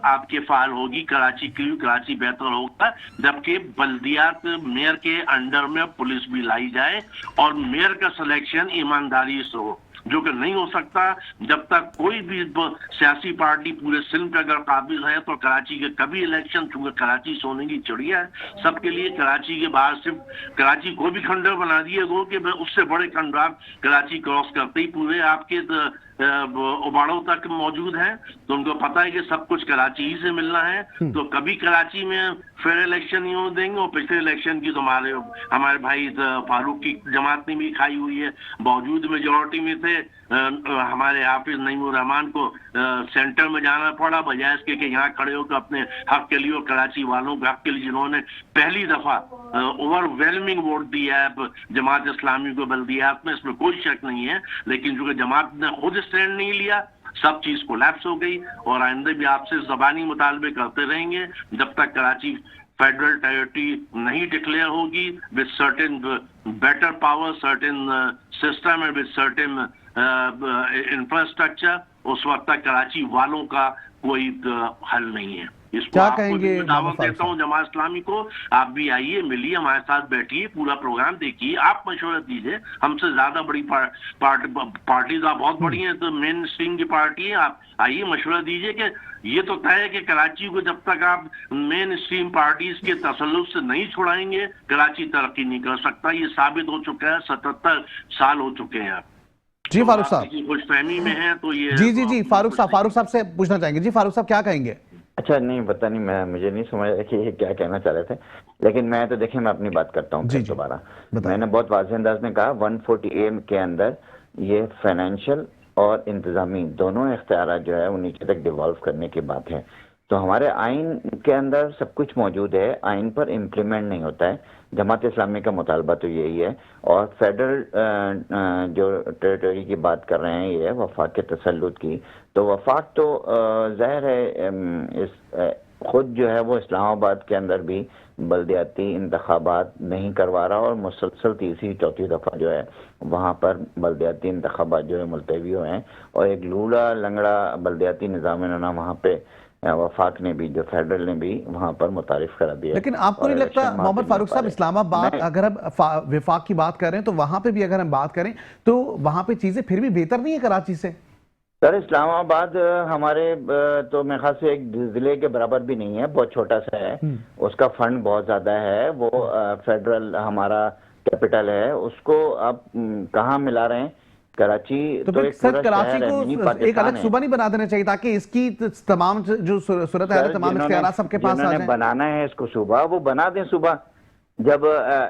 Speaker 2: आपके फाइल होगी कराची की, कराची बेहतर होगा, जबकि बल्दियात मेयर के अंडर में पुलिस भी लाई जाए और मेयर का सिलेक्शन ईमानदारी से हो, जो कि नहीं हो सकता जब तक कोई भी सियासी पार्टी पूरे सिंध पे अगर काबिज है। तो कराची के कभी इलेक्शन, चूंकि कराची सोने की चिड़िया है सबके लिए, कराची के बाहर सिर्फ कराची को भी खंडर बना दिए गो कि उससे बड़े खंडर कराची क्रॉस करते ही पूरे आपके उबाड़ों तक मौजूद है। तो उनको पता है कि सब कुछ कराची ही से मिलना है। तो कभी कराची में फेयर इलेक्शन नहीं हो देंगे। और पिछले इलेक्शन की तो हमारे भाई फारूक की जमात ने भी खाई हुई है, बावजूद मेजोरिटी में थे। हमारे हाफिज नईमुर रहमान को सेंटर में जाना पड़ा, बजाय इसके कि यहाँ खड़े होकर अपने हक के लिए और कराची वालों के हक के लिए, जिन्होंने पहली दफा ओवरवेलमिंग वोट दिया है जमात इस्लामी को बल्दियात में, इसमें कोई शक नहीं है। लेकिन जो जमात ने खुद स्टैंड नहीं लिया, सब चीज कोलैप्स हो गई। और आइंदे भी आपसे जबानी मुतालबे करते रहेंगे जब तक कराची फेडरल टेरिटरी नहीं डिक्लेयर होगी with certain better power, certain system and with certain infrastructure, उस वक्त तक कराची वालों का कोई हल नहीं है। इसको
Speaker 1: क्या
Speaker 2: आपको
Speaker 1: कहेंगे
Speaker 2: भी दावत देता हूँ जमात इस्लामी को, आप भी आइए, मिलिए, हमारे साथ बैठिए, पूरा प्रोग्राम देखिए, आप मशवरा दीजिए। हमसे ज्यादा बड़ी पार्टीज आप बहुत बड़ी हैं, तो मेन स्ट्रीम की पार्टी है, आप आइए मशवरा दीजिए कि ये तो तय है कि कराची को जब तक आप मेन स्ट्रीम पार्टीज के तसल्लुत से नहीं छुड़ाएंगे, कराची तरक्की नहीं कर सकता। ये साबित हो चुका है, 77 साल हो चुके हैं। आप
Speaker 1: जी फारूक साहब,
Speaker 2: कुछ फहमी में है तो ये
Speaker 1: जी फारूक साहब से पूछना चाहेंगे। जी फारूक साहब क्या कहेंगे?
Speaker 3: अच्छा, नहीं पता नहीं, मुझे नहीं समझ आया कि ये क्या कहना चाह रहे थे, लेकिन मैं तो देखिए मैं अपनी बात करता हूँ दोबारा। मैंने बहुत वाज़ेह अंदाज में कहा 140A के अंदर ये फाइनेंशियल और इंतजामी दोनों इख्तियार जो है वो नीचे तक डिवॉल्व करने की बात है। तो हमारे आइन के अंदर सब कुछ मौजूद है, आइन पर इम्प्लीमेंट नहीं होता है। जमात इस्लामी का मुतालबा तो यही है। और फेडरल जो टेरिटरी की बात कर रहे हैं ये वफाक के तसल्लुत की, तो वफाक तो ज़ाहिर है खुद जो है वो इस्लामाबाद के अंदर भी बल्दियाती इंतखाबात नहीं करवा रहा और मुसलसल तीसरी चौथी दफ़ा जो है वहाँ पर बल्दियाती इंतखाबात जो है मुलतवी हुए हैं और एक लूला लंगड़ा बल्दियाती निज़ाम वहाँ पे वफाक ने भी, जो फेडरल ने भी वहां पर मुतारिफ करा दिया।
Speaker 1: लेकिन आपको नहीं लगता मोहम्मद फारूक साहब, इस्लामाबाद अगर हम विफाक की बात कर रहे हैं तो वहां पे भी अगर हम बात करें तो वहां पे चीजें फिर भी बेहतर नहीं है कराची से?
Speaker 3: सर इस्लामाबाद हमारे तो मेरे ख्याल से एक जिले के बराबर भी नहीं है, बहुत छोटा सा है, उसका फंड बहुत ज्यादा है। वो फेडरल हमारा कैपिटल है, उसको आप कहाँ मिला रहे हैं? कराची तो एक
Speaker 1: सर कराची को एक अलग सूबा नहीं बना देना चाहिए ताकि इसकी तमाम जो सूरत है, तमाम इख्तियार सबके पास आ जाएं?
Speaker 3: बनाना है इसको सूबा, वो बना दें सूबा। जब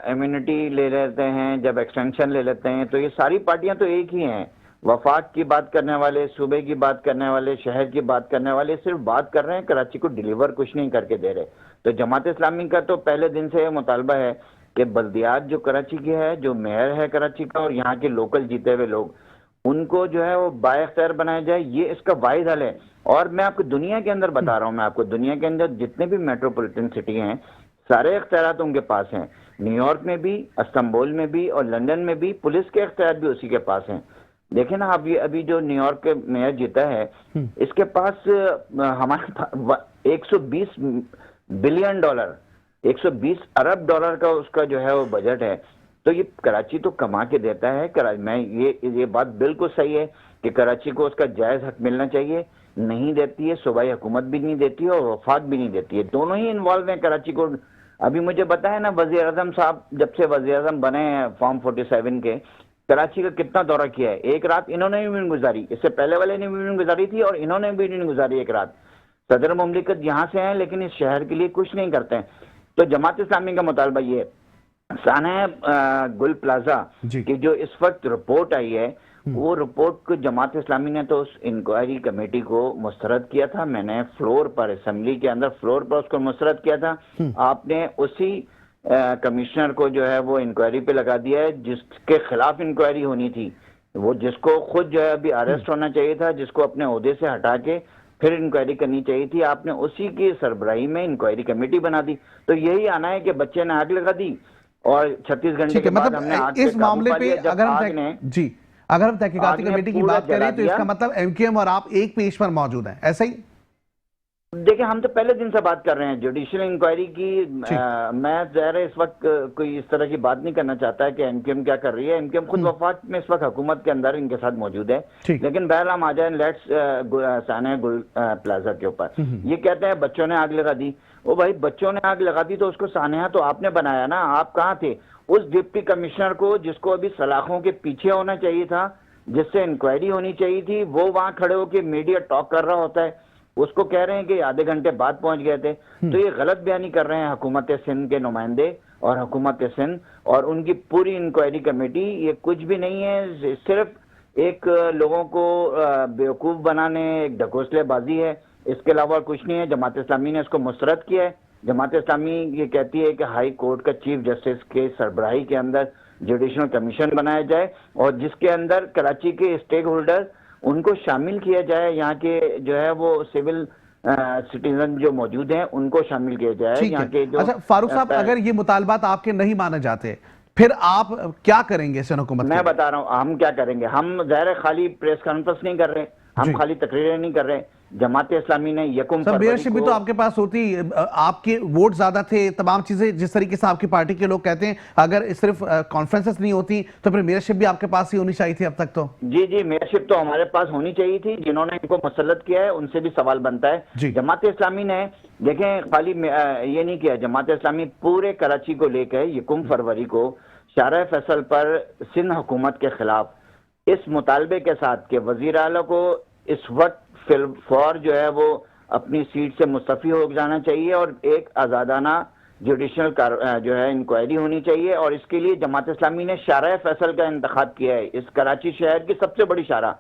Speaker 3: इम्यूनिटी ले लेते हैं, जब एक्सटेंशन ले लेते हैं, तो ये सारी पार्टियां तो एक ही हैं। वफाक की बात करने वाले, सूबे की बात करने वाले, शहर की बात करने वाले सिर्फ बात कर रहे हैं, कराची को डिलीवर कुछ नहीं करके दे रहे। तो जमात इस्लामी का तो पहले दिन से मुतालबा है कि बल्दियात जो कराची की है, जो मेयर है कराची का और यहाँ के लोकल जीते हुए लोग, उनको जो है वो बाइख्तियार बनाया जाए। ये इसका वाहिद हल है। और मैं आपको दुनिया के अंदर बता रहा हूँ, मैं आपको दुनिया के अंदर जितने भी मेट्रोपॉलिटन सिटी हैं सारे इख्तियार उनके पास हैं। न्यूयॉर्क में भी, इस्तांबुल में भी और लंदन में भी पुलिस के इख्तियार भी उसी के पास हैं। देखें ना, अभी जो न्यूयॉर्क के मेयर जीता है, इसके पास हमारे 120 बिलियन डॉलर, 120 अरब डॉलर का उसका जो है वो बजट है। तो ये कराची तो कमा के देता है। मैं ये बात बिल्कुल सही है कि कराची को उसका जायज हक मिलना चाहिए, नहीं देती है, सूबाई हुकूमत भी नहीं देती है और वफाक भी नहीं देती है, दोनों ही इन्वॉल्व हैं कराची को। अभी मुझे बताया ना, वज़ीर आज़म साहब जब से वज़ीर आज़म बने हैं फॉर्म 47 के, कराची का कितना दौरा किया है। एक रात इन्होंने भी गुजारी, इससे पहले वाले ने भी गुजारी थी और इन्होंने भी गुजारी एक रात। सदर मुमलिकत यहाँ से हैं लेकिन इस शहर के लिए कुछ नहीं करते हैं। तो जमात इस्लामी का मुतालबा ये है। साना गुल प्लाजा की जो इस वक्त रिपोर्ट आई है, वो रिपोर्ट को जमात इस्लामी ने तो उस इंक्वायरी कमेटी को मुस्तरद किया था। मैंने फ्लोर पर, असेंबली के अंदर फ्लोर पर उसको मुस्तरद किया था। आपने उसी कमिश्नर को जो है वो इंक्वायरी पे लगा दिया है जिसके खिलाफ इंक्वायरी होनी थी, वो जिसको खुद जो है अभी अरेस्ट होना चाहिए था, जिसको अपने ओहदे से हटा के फिर इंक्वायरी करनी चाहिए थी। आपने उसी की सरबराही में इंक्वायरी कमेटी बना दी। तो यही आना है कि बच्चे ने आग लगा दी और 36 घंटे के बाद हमने आग
Speaker 1: इस मामले पे अगर हम जी अगर हम तहकीकाती
Speaker 3: आग ने
Speaker 1: कमेटी की
Speaker 3: पूरा
Speaker 1: बात
Speaker 3: जला
Speaker 1: करें तो
Speaker 3: दिया।
Speaker 1: इसका मतलब एमक्यूएम और आप एक पेज पर मौजूद हैं, ऐसा ही?
Speaker 3: देखिए, हम तो पहले दिन से बात कर रहे हैं जुडिशियल इंक्वायरी की।
Speaker 1: ठीक।
Speaker 3: मैं ज़ाहिर है इस वक्त कोई इस तरह की बात नहीं करना चाहता है कि एमक्यूएम क्या कर रही है। एमक्यूएम खुद वफाक में इस वक्त हुकूमत के अंदर इनके साथ मौजूद है।
Speaker 1: ठीक।
Speaker 3: लेकिन बहरहाल हम आ जाए लेट्स सानिया गुल प्लाजा के ऊपर। ये कहते हैं बच्चों ने आग लगा दी। ओ भाई, बच्चों ने आग लगा दी तो उसको सानिया तो आपने बनाया ना, आप कहाँ थे? उस डिप्टी कमिश्नर को जिसको अभी सलाखों के पीछे होना चाहिए था, जिससे इंक्वायरी होनी चाहिए थी, वो वहां खड़े होकर मीडिया टॉक कर रहा होता है, उसको कह रहे हैं कि आधे घंटे बाद पहुंच गए थे। तो ये गलत बयानी कर रहे हैं हुकूमत सिंध के नुमाइंदे और हुकूमत सिंध और उनकी पूरी इंक्वायरी कमेटी। ये कुछ भी नहीं है, सिर्फ एक लोगों को बेवकूफ बनाने, एक ढकोसलेबाजी है, इसके अलावा कुछ नहीं है। जमात इस्लामी ने इसको मुस्तरद किया है। जमात इस्लामी ये कहती है कि हाई कोर्ट का चीफ जस्टिस के सरबराही के अंदर जुडिशल कमीशन बनाया जाए और जिसके अंदर कराची के स्टेक होल्डर उनको शामिल किया जाए, यहाँ के जो है वो सिविल सिटीजन जो मौजूद हैं उनको शामिल किया जाए।
Speaker 1: ठीक
Speaker 3: यहाँ
Speaker 1: है।
Speaker 3: के जो
Speaker 1: अच्छा फारूक साहब, अगर ये मुतालबात आपके नहीं माने जाते फिर आप क्या करेंगे सिंध हुकूमत?
Speaker 3: मैं बता रहा हूँ हम क्या करेंगे। हम ज़ाहिर है खाली प्रेस कॉन्फ्रेंस नहीं कर रहे, हम खाली तकरीरें नहीं कर रहे। जमात इस्लामी ने यकुम
Speaker 1: मेयरशिप भी तो आपके पास होती, आपके वोट ज्यादा थे, तमाम चीजें जिस तरीके से आपकी पार्टी के लोग कहते हैं, अगर सिर्फ कॉन्फ्रेंसेस नहीं होती तो फिर मेयरशिप भी आपके पास ही होनी चाहिए थी अब तक तो।
Speaker 3: जी जी, मेयरशिप तो हमारे पास होनी चाहिए थी। जिन्होंने इनको मुसल्लत किया है उनसे भी सवाल बनता है। जमात इस्लामी ने देखें खाली ये नहीं किया, जमात इस्लामी पूरे कराची को लेकर यकुम फरवरी को शारह फैसल पर सिंध हुकूमत के खिलाफ इस मुतालबे के साथ कि वजीर आला को इस वक्त फौर जो है वो अपनी सीट से मुस्तफी हो जाना चाहिए और एक आज़ादाना जुडिशल जो है इंक्वायरी होनी चाहिए। और इसके लिए जमात इस्लामी ने शारह फैसल का इंतखाब किया है, इस कराची शहर की सबसे बड़ी शारह।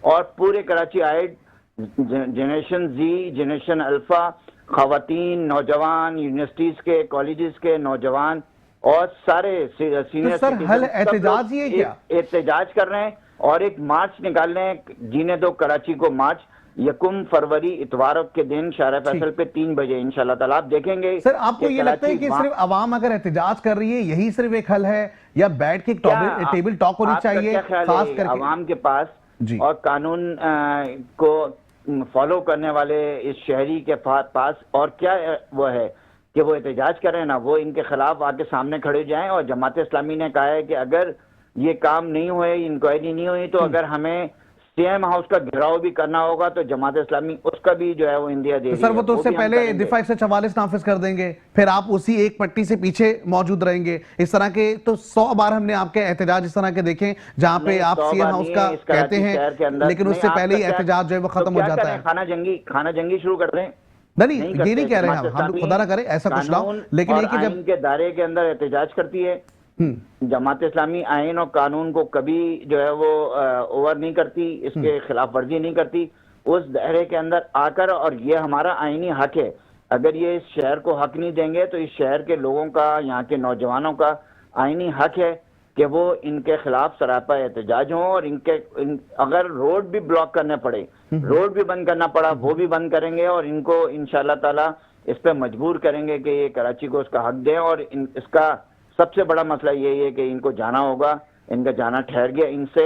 Speaker 3: और पूरे कराची आए जनरेशन जी, जनरेशन अल्फा, खवातीन, नौजवान, यूनिवर्सिटीज के, कॉलेजेस के नौजवान और सारे सीनियर
Speaker 1: सर हल एहतजाज ही है क्या?
Speaker 3: एहतजाज कर रहे हैं और एक मार्च निकाल रहे हैं, जीने दो कराची को मार्च, यकुम फरवरी इतवार के दिन शारह फैसल पे 3 बजे इंशाल्लाह ताला आप देखेंगे।
Speaker 1: सर आपको ये लगता है कि सिर्फ अवाम अगर एहतजाज कर रही है यही सिर्फ एक हल है, या बैठ के टेबल टॉक होनी चाहिए? खास करके
Speaker 3: अवाम के पास और कानून को फॉलो करने वाले इस शहरी के पास और क्या वो है कि वो एहतजाज करें ना, वो इनके खिलाफ आके सामने खड़े हो जाएं। और जमात इस्लामी ने कहा है कि अगर ये काम नहीं हुए, इंक्वायरी नहीं हुई, तो अगर हमें सीएम हाउस का घेराव भी करना होगा तो जमात इस्लामी उसका भी जो है वो इंडिया दे रही है।
Speaker 1: सर वो तो उससे पहले दिफा 144 नाफिज कर देंगे, फिर आप उसी एक पट्टी से पीछे मौजूद रहेंगे। इस तरह के तो 100 बार हमने आपके एहतजाज इस तरह के देखे जहां पे आप सीएम हाउस का कहते हैं, लेकिन उससे पहले ही एहतजाज जो है वो खत्म हो जाता है।
Speaker 3: खाना जंगी शुरू कर दें?
Speaker 1: नहीं, ये नहीं कह रहे हम खुदा ना करे ऐसा कुछ ना हो, लेकिन ये कि जब
Speaker 3: के दायरे के अंदर एहतजाज करती है, जमात इस्लामी आइन और कानून को कभी जो है वो ओवर नहीं करती, इसके खिलाफ वर्जी नहीं करती, उस दायरे के अंदर आकर, और ये हमारा आईनी हक है। अगर ये इस शहर को हक नहीं देंगे तो इस शहर के लोगों का, यहाँ के नौजवानों का आईनी हक है कि वो इनके खिलाफ सरापा एहतजाज हों और अगर रोड भी ब्लॉक करने पड़े, रोड भी बंद करना पड़ा, वो भी बंद करेंगे और इनको इंशाल्लाह ताला इस पे मजबूर करेंगे कि ये कराची को उसका हक दें। और इसका सबसे बड़ा मसला यही है कि इनको जाना होगा, इनका जाना ठहर गया। इनसे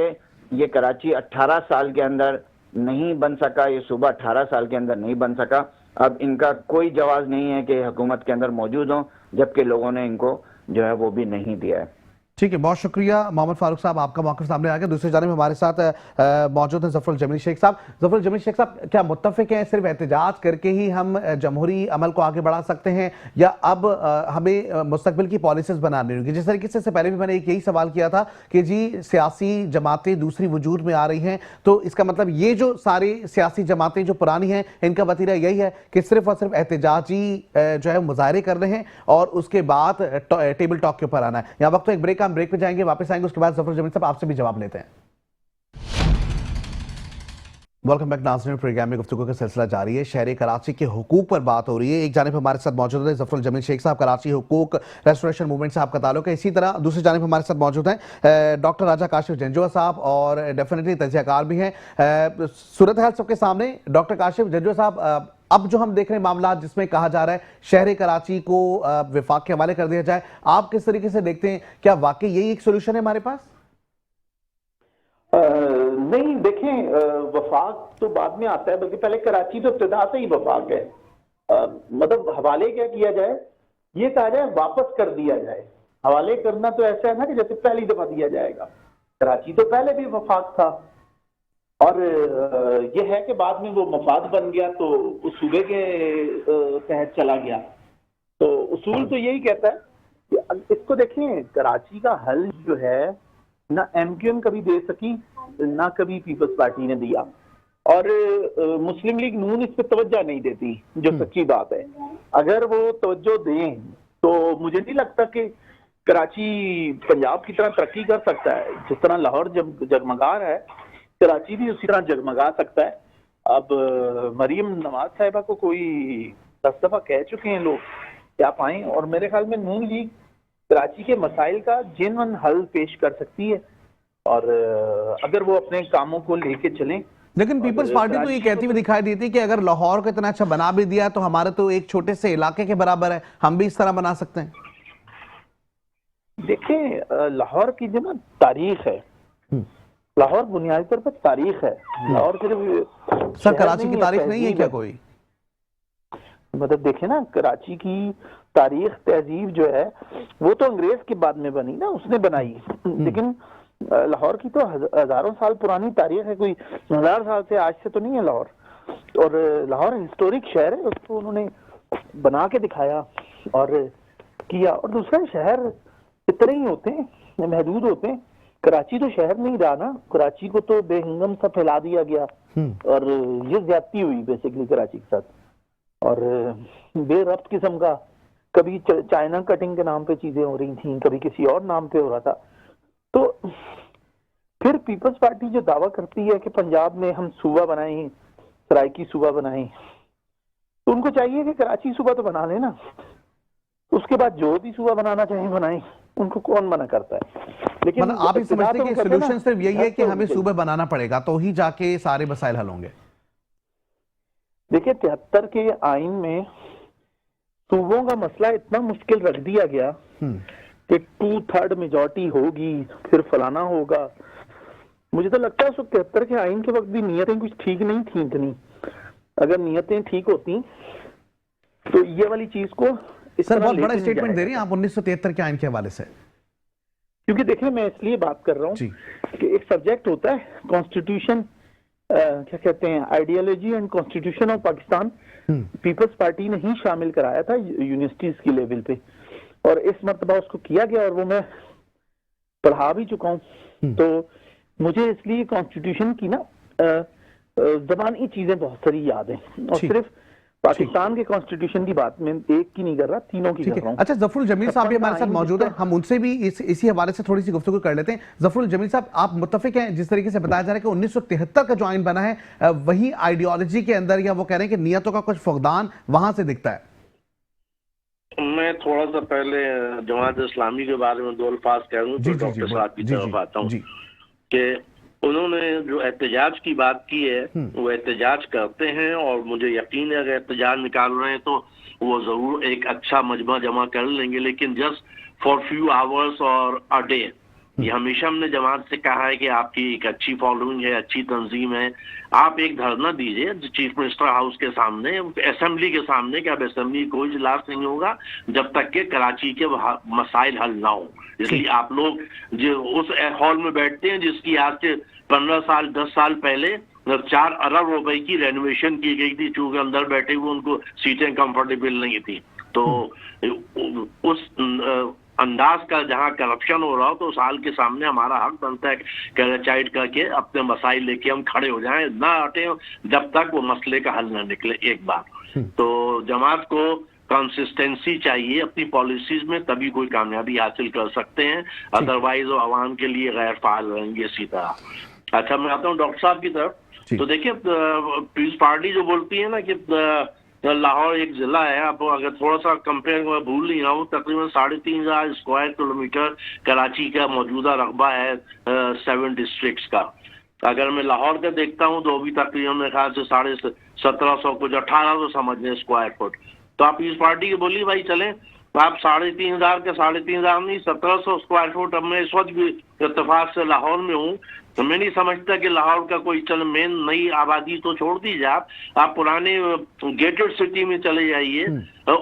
Speaker 3: ये कराची 18 साल के अंदर नहीं बन सका, ये सूबा 18 साल के अंदर नहीं बन सका। अब इनका कोई जवाब नहीं है कि हुकूमत के अंदर मौजूद हो, जबकि लोगों ने इनको जो है वो भी नहीं दिया है।
Speaker 1: ठीक है, बहुत शुक्रिया मोहम्मद फारूक साहब, आपका मौक़िफ़ सामने आ गया। दूसरी जानिब हमारे साथ मौजूद हैं ज़फ़रुल जमील शेख साहब। ज़फ़रुल जमील शेख साहब, क्या मुत्तफ़िक़ हैं सिर्फ एहतजाज करके ही हम जमहूरी अमल को आगे बढ़ा सकते हैं, या अब हमें मुस्तक़बिल की पॉलिसीज़ बनानी होगी? जिस तरीके से पहले भी मैंने एक यही सवाल किया था कि जी सियासी जमातें दूसरी वजूद में आ रही हैं, तो इसका मतलब ये जो सारी सियासी जमातें जो पुरानी हैं इनका वतीरा यही है कि सिर्फ और सिर्फ एहतजाजी जो है मुजाहरे कर रहे हैं और उसके बाद टेबल टॉक के ऊपर आना है। यहाँ वक्त तो एक ब्रेक, हम ब्रेक पे जाएंगे, वापस आएंगे, उसके बाद ज़फ़रुल जमील साहब आपसे भी जवाब लेते हैं। वेलकम बैक नाज़रीन, प्रोग्राम में गुफ्तगू का सिलसिला जारी है। शहर कराची के हुकूक पर बात हो रही है। एक जानिब हमारे साथ मौजूद है ज़फ़रुल जमील शेख साहब, कराची हुकूक रेस्टोरेशन मूवमेंट से आपका ताल्लुक है। इसी तरह दूसरी जानिब हमारे साथ मौजूद हैं डॉक्टर राजा काशिफ जंजुआ साहब, और डेफिनेटली तजियाकार भी हैं। सूरत हाल सबके सामने। डॉक्टर काशिफ जंजुआ साहब, अब जो हम देख रहे हैं मामला जिसमें कहा जा रहा है शहर कराची को विफाक के हवाले कर दिया जाए, आप किस तरीके से देखते हैं? क्या वाकई यही एक सोल्यूशन है हमारे पास?
Speaker 4: नहीं देखें, वफाक तो बाद में आता है, बल्कि पहले कराची तो इब्तिदा से ही वफाक है। मतलब हवाले क्या किया जाए, ये कहा जाए वापस कर दिया जाए। हवाले करना तो ऐसा है ना कि जैसे पहली दफा दिया जाएगा। कराची तो पहले भी वफाक था, और ये है कि बाद में वो मफाद बन गया तो उस सूबे के तहत चला गया। तो उसूल तो यही कहता है कि इसको देखें, कराची का हल जो है ना एमक्यूएम कभी दे सकी, ना कभी पीपल्स पार्टी ने दिया, और मुस्लिम लीग नून इस पर तवज्जो नहीं देती, जो सच्ची बात है। अगर वो तवज्जो दें तो मुझे नहीं लगता कि कराची पंजाब की तरह तरक्की कर सकता है। जिस तरह लाहौर जगमगा रहा है, कराची भी उसी तरह जगमगा सकता है। अब मरीम नवाज साहिबा को कोई 10 दफा कह चुके हैं लोग कि आप आएं, और मेरे ख्याल में नून लीग कराची के मसाइल का जेन्युइन हल पेश कर सकती है, और अगर वो अपने कामों को लेके चलें।
Speaker 1: लेकिन पीपल्स पार्टी तो ये कहती हुई दिखाई देती है कि अगर लाहौर को इतना अच्छा बना भी दिया तो हमारे तो एक छोटे से इलाके के बराबर है, हम भी इस तरह बना सकते हैं।
Speaker 4: देखें, लाहौर की जो ना तारीख है, लाहौर बुनियादी तौर पर तारीख है। लाहौर सिर्फ
Speaker 1: सर कराची की तारीख नहीं है क्या कोई?
Speaker 4: मतलब देखें ना, कराची की तारीख तहजीब जो है वो तो अंग्रेज के बाद में बनी ना, उसने बनाई। लेकिन लाहौर की तो हजारों साल पुरानी तारीख है, कोई 1000 साल से आज से तो नहीं है लाहौर। और लाहौर हिस्टोरिक शहर है, उसको उन्होंने बना के दिखाया और किया। और दूसरा, शहर इतने ही होते हैं, महदूद होते हैं। कराची तो शहर नहीं रहा ना, कराची को तो बेहंगम सा फैला दिया गया, और ये ज्यादती हुई बेसिकली कराची के साथ। और बेरब्त किस्म का, कभी चाइना कटिंग के नाम पे चीजें हो रही थी, कभी किसी और नाम पे हो रहा था। तो फिर पीपल्स पार्टी जो दावा करती है कि पंजाब में हम सूबा बनाएं, सराइकी सूबा बनाएं, तो उनको चाहिए कि कराची सूबा तो बना लेना, उसके बाद जो भी सूबा बनाना चाहे बनाएं, उनको कौन मना करता है। लेकिन
Speaker 1: मतलब आप ही समझते हैं कि सोल्यूशन सिर्फ यही है कि हमें सूबे बनाना पड़ेगा तो ही जाके सारे मसाइल हल होंगे?
Speaker 4: देखिए, 73 के आइन में सूबों का मसला इतना मुश्किल रख दिया गया कि 2/3 मेजॉरिटी होगी, फिर फलाना होगा। मुझे तो लगता है 73 के आइन के वक्त भी नियतें कुछ ठीक नहीं थी इतनी। अगर नियतें ठीक होती तो ये वाली चीज को
Speaker 1: सर बहुत बड़ा स्टेटमेंट दे रही हैं आप 1973 के आइन के हवाले से।
Speaker 4: क्योंकि देखिए, मैं इसलिए बात कर रहा हूँ कि एक सब्जेक्ट होता है कॉन्स्टिट्यूशन, क्या कहते हैं, ideology and constitution of Pakistan. Peoples Party ने ही शामिल कराया था यूनिवर्सिटीज की लेवल पे, और इस मरतबा उसको किया गया, और वो मैं पढ़ा भी चुका हूँ। तो मुझे इसलिए कॉन्स्टिट्यूशन की ना ज़बानी चीजें बहुत सारी याद हैं, और सिर्फ पाकिस्तान के कॉन्स्टिट्यूशन की बात में एक की नहीं कर रहा, तीनों की कर रहा हूं।
Speaker 1: अच्छा, जफरुल जमील साहब भी हमारे साथ मौजूद हैं, हम उनसे भी इसी हवाले से थोड़ी सी गुफ्तगू कर लेते हैं। जफरुल जमील साहब, आप मुत्तफिक हैं जिस तरीके से बताया जा रहा है कि 1973 का जो आइन बना है वही आइडियोलॉजी के अंदर, या वो कह रहे हैं कि नियतों का कुछ फुकदान वहां से दिखता है?
Speaker 2: मैं थोड़ा सा पहले जमात इस्लामी के बारे में 2 अल्फाज कह दूं तो डॉक्टर साहब की तरफ आता हूँ कि उन्होंने जो एहतजाज की बात की है वो एहतजाज करते हैं, और मुझे यकीन है अगर एहतजाज निकाल रहे हैं तो वो जरूर एक अच्छा मजमा जमा कर लेंगे, लेकिन जस्ट फॉर फ्यू आवर्स और अ डे। ये हमेशा हमने जमात से कहा है कि आपकी एक अच्छी फॉलोइंग है, अच्छी तंजीम है, आप एक धरना दीजिए चीफ मिनिस्टर हाउस के सामने, असेंबली के सामने, कि अब असेंबली कोई इजलास नहीं होगा जब तक के कराची के मसाइल हल ना हो। इसलिए आप लोग जो उस हॉल में बैठते हैं जिसकी आज से 15 साल 10 साल पहले 4 अरब रुपए की रेनोवेशन की गई थी, चूंकि अंदर बैठे हुए उनको सीटें कंफर्टेबल नहीं थी, तो उस अंदाज का जहां करप्शन हो रहा हो तो उस हाल के सामने हमारा हक बनता है कैरेचाइड करके अपने मसाइल लेके हम खड़े हो जाएं, ना हटे जब तक वो मसले का हल ना निकले एक बार। तो जमात को कंसिस्टेंसी चाहिए अपनी पॉलिसीज में, तभी कोई कामयाबी हासिल कर सकते हैं, अदरवाइज वो आवाम के लिए गैर फाल रहेंगे इसी तरह। अच्छा, मैं आता हूँ डॉक्टर साहब की तरफ। तो देखिए, पीपल्स पार्टी जो बोलती है ना कि लाहौर एक जिला है, आप अगर थोड़ा सा कंपेयर में भूल नहीं रहा हूँ, तकरीबन 3,500 स्क्वायर किलोमीटर कराची का मौजूदा रकबा है 7 डिस्ट्रिक्ट्स का। अगर मैं लाहौर का देखता हूँ तो भी तकरीबन मेरे ख्याल से 1750 कुछ 1800 समझ लें स्क्वायर फुट। तो आप इस पार्टी की बोली भाई चलें आप 3,500 के 3,500 नहीं 1,700 स्क्वायर फुट। अब मैं इस वक्त भी इत्तेफाक से लाहौर में हूँ, तो मैं नहीं समझता कि लाहौर का कोई चल मेन नई आबादी तो छोड़ दीजिए, आप पुराने गेटेड सिटी में चले जाइए,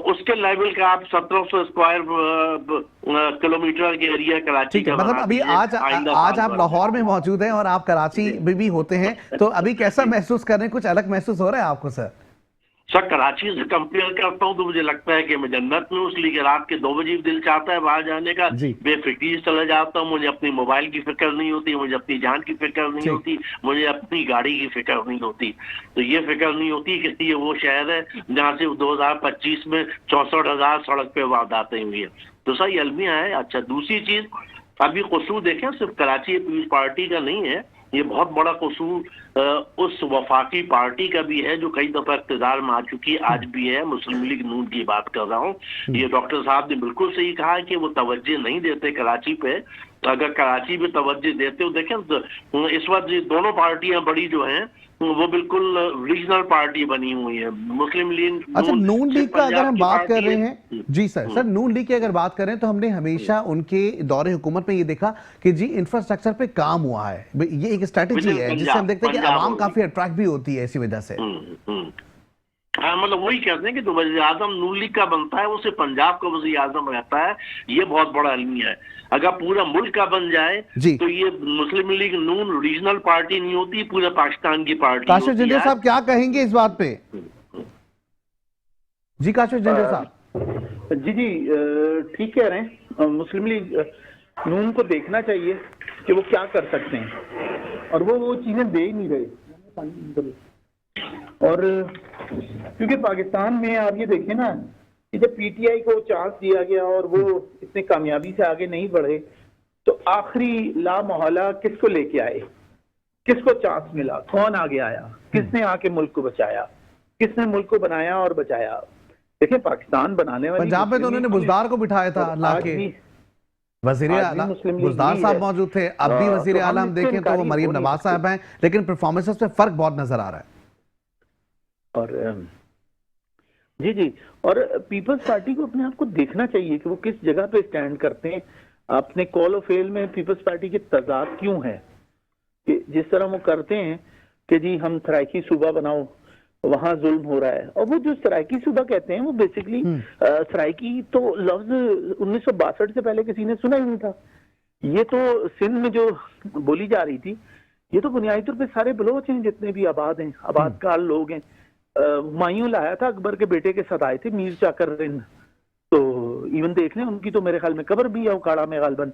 Speaker 2: उसके लेवल का आप 1,700 स्क्वायर किलोमीटर के एरिया कराची
Speaker 1: ठीक है,
Speaker 2: का
Speaker 1: मतलब
Speaker 2: बना
Speaker 1: अभी
Speaker 2: दीजिए
Speaker 1: आज
Speaker 2: साल
Speaker 1: आप
Speaker 2: भर।
Speaker 1: लाहौर में मौजूद हैं और आप कराची में भी होते हैं, तो अभी कैसा महसूस कर रहे हैं? कुछ अलग महसूस हो रहा है आपको सर?
Speaker 2: सर कराची से कंपेयर करता हूँ तो मुझे लगता है कि मैं जन्नत में हूँ, इसलिए रात के 2 बजे दिल चाहता है बाहर जाने का,
Speaker 1: जी।
Speaker 2: बेफिक्री से चले जाता हूँ। मुझे अपनी मोबाइल की फिक्र नहीं होती, मुझे अपनी जान की फिक्र नहीं
Speaker 1: ठीक।
Speaker 2: होती, मुझे अपनी गाड़ी की फिक्र नहीं होती। तो ये फिक्र नहीं होती कि ये वो शहर है जहाँ से 2025 में 64,000 सड़क पे वारदातें हुई है। तो सर ये अलमिया है। अच्छा, दूसरी चीज, अभी कसूर देखें सिर्फ कराची पीपल्स पार्टी का नहीं है, ये बहुत बड़ा कसूर उस वफाकी पार्टी का भी है जो कई दफा इख्तिदार में आ चुकी है, आज भी है। मुस्लिम लीग नून की बात कर रहा हूँ। ये डॉक्टर साहब ने बिल्कुल सही कहा कि वो तवज्जो नहीं देते कराची पे। अगर कराची पे तवज्जो देते हो, देखें तो इस वक्त ये दोनों पार्टियां बड़ी जो हैं वो बिल्कुल रीजनल पार्टी बनी हुई है। मुस्लिम लीग
Speaker 1: अच्छा, नून लीग का अगर हम
Speaker 2: की
Speaker 1: बात कर
Speaker 2: पार्टी
Speaker 1: रहे
Speaker 2: है।
Speaker 1: हैं, जी सर नून लीग की अगर बात करें तो हमने हमेशा उनके दौरे हुकूमत में ये देखा कि जी इंफ्रास्ट्रक्चर पे काम हुआ है, ये एक स्ट्रैटेजी है जिससे हम देखते हैं कि आवाम काफी अट्रैक्ट भी होती है इसी वजह से।
Speaker 2: हाँ, मतलब वही कहते हैं कि जो वज़ीर आज़म नून लीग का बनता है उसे पंजाब का वज़ीर आज़म रहता है, ये बहुत बड़ा अलमिया है। अगर पूरा मुल्क का बन जाए
Speaker 1: जी।
Speaker 2: तो ये मुस्लिम लीग नून रीजनल पार्टी नहीं होती, पूरे पाकिस्तान की पार्टी
Speaker 1: काशिफ
Speaker 2: होती
Speaker 1: जिंदर
Speaker 2: है।
Speaker 1: साहब क्या कहेंगे इस बात पे? जी काशिफ जिंदर साहब।
Speaker 4: जी ठीक कह रहे हैं। मुस्लिम लीग नून को देखना चाहिए कि वो क्या कर सकते हैं, और वो चीजें दे ही नहीं रहे। और क्योंकि पाकिस्तान में आप ये देखें ना कि जब पीटीआई को चांस दिया गया और वो इतने कामयाबी से आगे नहीं बढ़े, तो आखिरी ला मोहल्ला किसको लेके आए, किसको चांस मिला, कौन आगे आया, किसने आके मुल्क को बचाया, किसने मुल्क को बनाया और बचाया? देखिए पाकिस्तान बनाने वाली
Speaker 1: पंजाब में तो उन्होंने बुजदार को बिठाया था लाके, वजीर आला बुजदार साहब मौजूद थे। अब भी वजीर आला हम देखें तो वो मरियम नवाज साहब हैं, लेकिन परफॉर्मेंसेस में फर्क बहुत नजर आ रहा है।
Speaker 4: और जी और पीपल्स पार्टी को अपने आप को देखना चाहिए कि वो किस जगह पे स्टैंड करते हैं। अपने कॉल ऑफ फेल में पीपल्स पार्टी के तजाद क्यों है कि जिस तरह वो करते हैं कि जी हम सराइकी सूबा बनाओ, वहां जुल्म हो रहा है। और वो जो सराइकी सूबा कहते हैं वो बेसिकली सराइकी तो लफ्ज 1962 से पहले किसी ने सुना ही नहीं था। ये तो सिंध में जो बोली जा रही थी, ये तो बुनियादी तौर पे सारे बलोच हैं जितने भी आबाद हैं, आबादकार लोग हैं। हुमायूं लाया था, अकबर के बेटे के साथ आए थे मीर चाकर रिंद, तो इवन देख लें उनकी तो मेरे ख्याल में कब्र भी है उकाड़ा में गालबन।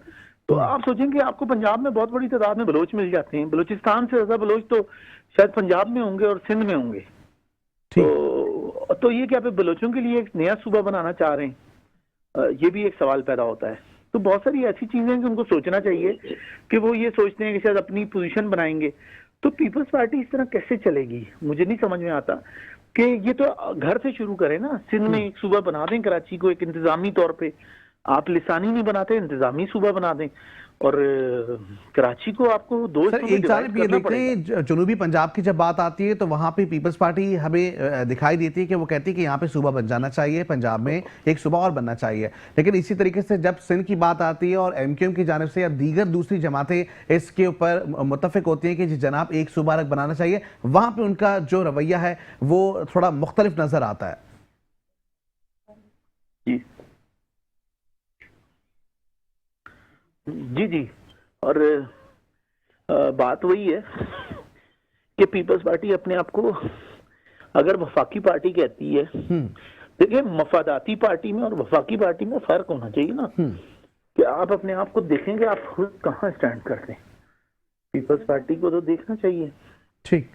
Speaker 4: तो आप सोचेंगे आपको पंजाब में बहुत बड़ी तादाद में बलोच मिल जाते हैं। बलूचिस्तान से ज्यादा बलोच तो शायद पंजाब में होंगे और सिंध में होंगे। तो ये क्या आप बलोचों के लिए एक नया सूबा बनाना चाह रहे हैं? ये भी एक सवाल पैदा होता है। तो बहुत सारी ऐसी चीजें हैं कि उनको सोचना चाहिए कि वो ये सोचते हैं कि शायद अपनी पोजीशन बनाएंगे। तो पीपल्स पार्टी इस तरह कैसे चलेगी, मुझे नहीं समझ में आता। कि ये तो घर से शुरू करें ना, सिंध में एक सूबा बना दें, कराची को एक इंतजामी तौर पे, आप लिसानी नहीं बनाते, इंतजामी सूबा बना दें, और कराची को आपको दो
Speaker 1: सर एक जानिब ये देखते हैं, जनूबी पंजाब की जब बात आती है तो वहां पे पीपल्स पार्टी हमें दिखाई देती है कि वो कहती है कि यहाँ पे सूबा बन जाना चाहिए, पंजाब में एक सूबा और बनना चाहिए। लेकिन इसी तरीके से जब सिंध की बात आती है और एमक्यूएम की जानिब से या दीगर दूसरी जमातें इसके ऊपर मुत्तफिक होती हैं कि जी जनाब एक सूबा अलग बनाना चाहिए, वहां पर उनका जो रवैया है वो थोड़ा मुख्तलिफ नजर आता है।
Speaker 4: जी और बात वही है कि पीपल्स पार्टी अपने आप को अगर वफाकी पार्टी कहती है, देखिए मफादाती पार्टी में और वफाकी पार्टी में फर्क होना चाहिए ना, कि आप अपने आप को देखेंगे आप खुद कहाँ स्टैंड करते हैं। पीपल्स पार्टी को तो देखना चाहिए,
Speaker 1: ठीक,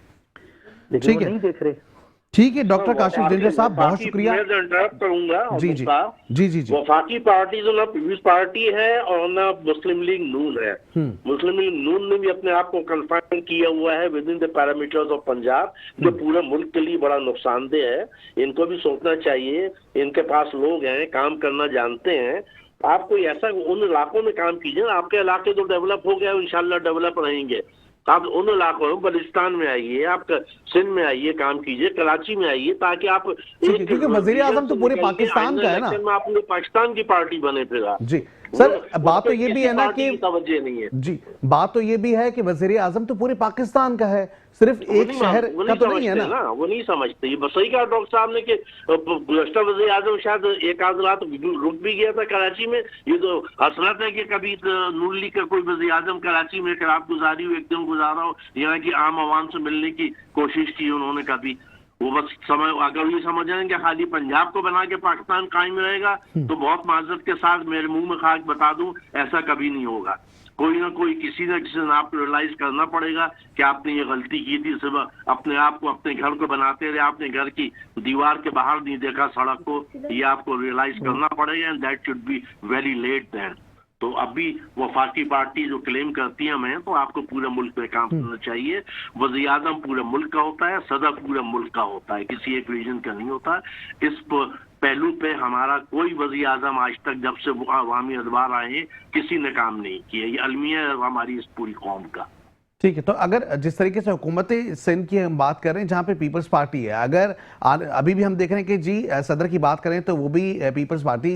Speaker 4: लेकिन वो नहीं देख रहे।
Speaker 1: ठीक है डॉक्टर काशिफ जिंदर साहब, बहुत शुक्रिया।
Speaker 2: मैं इंटरप्ट करूंगा।
Speaker 1: जी।
Speaker 2: वफाकी पार्टी तो ना पीपल्स पार्टी है और ना मुस्लिम लीग नून है। मुस्लिम लीग नून ने भी अपने आप को कंफाइन किया हुआ है with in the parameters of Punjab, जो पूरे मुल्क के लिए बड़ा नुकसानदेह है। इनको भी सोचना चाहिए, इनके पास लोग हैं, काम करना जानते हैं। आप कोई ऐसा उन इलाकों में काम कीजिए, आपके इलाके तो डेवलप हो गया, इंशाल्लाह डेवलप रहेंगे। आप उन इलाकों में बलिस्तान में आइए, आप सिंध में आइए, काम कीजिए, कराची में आइए, ताकि आप
Speaker 1: क्योंकि वजीर आजम तो पूरे पाकिस्तान का है ना,
Speaker 2: आप पूरे पाकिस्तान की पार्टी बने फिर आप।
Speaker 1: जी सर, बात तो ये भी है ना कि
Speaker 2: तवज्जो नहीं है।
Speaker 1: जी, बात तो ये भी है कि वजीर आजम तो पूरे पाकिस्तान का है, सिर्फ एक शहर का तो नहीं है ना।
Speaker 2: वो नहीं समझते। ये बस सही कहा डॉक्टर साहब ने कि गुज़श्ता वज़ीर आज़म शायद एक आध रात रुक भी गया था कराची में। ये तो हसरत है कि कभी नून लीग का कोई वज़ीर आज़म कराची में एक रात गुजारी हो, एक दिन गुजारा हो, यानी कि आम आवाम से मिलने की कोशिश की उन्होंने कभी। वो बस अगर ये समझ रहे हैं कि खाली पंजाब को बना के पाकिस्तान कायम रहेगा, तो बहुत माजरत के साथ मेरे मुंह में खाक बता दूं, ऐसा कभी नहीं होगा। कोई ना कोई किसी न किसी ने आपको रियलाइज करना पड़ेगा कि आपने ये गलती की थी। सिर्फ अपने आप को, अपने घर को बनाते रहे, आपने घर की दीवार के बाहर नहीं देखा सड़क को, ये आपको रियलाइज करना पड़ेगा, and that should be very late then. तो अभी वफाकी पार्टी जो क्लेम करती है हमें, तो आपको पूरे मुल्क में काम करना चाहिए। वज़ीर आज़म पूरे मुल्क का होता है, सदर पूरे मुल्क का होता है, किसी एक रीजन का नहीं होता। इस पहलू पे हमारा कोई वज़ीर आज़म आज तक जब से अवामी अदबार आए हैं किसी ने काम नहीं किया। ये अलमिया है हमारी इस पूरी कौम का।
Speaker 1: ठीक है, तो अगर जिस तरीके से हुकूमत सिंध की हम बात कर रहे हैं जहाँ पे पीपल्स पार्टी है, अगर अभी भी हम देख रहे हैं कि जी सदर की बात करें तो वो भी पीपल्स पार्टी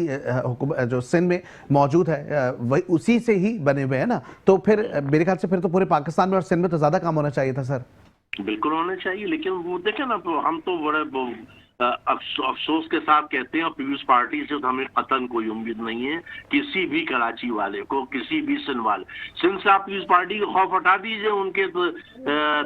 Speaker 1: जो सिंध में मौजूद है वही उसी से ही बने हुए हैं ना, तो फिर मेरे ख्याल से फिर तो पूरे पाकिस्तान में और सिंध में तो ज़्यादा काम होना चाहिए था सर।
Speaker 2: बिल्कुल होना चाहिए, लेकिन वो देखें ना, तो हम तो बड़े अफसोस के साथ कहते हैं, पीपल्स पार्टी से तो हमें कतन कोई उम्मीद नहीं है, किसी भी कराची वाले को, किसी भी सिंध वाले। सिंध से आप पीपल्स पार्टी का खौफ हटा दीजिए, उनके तो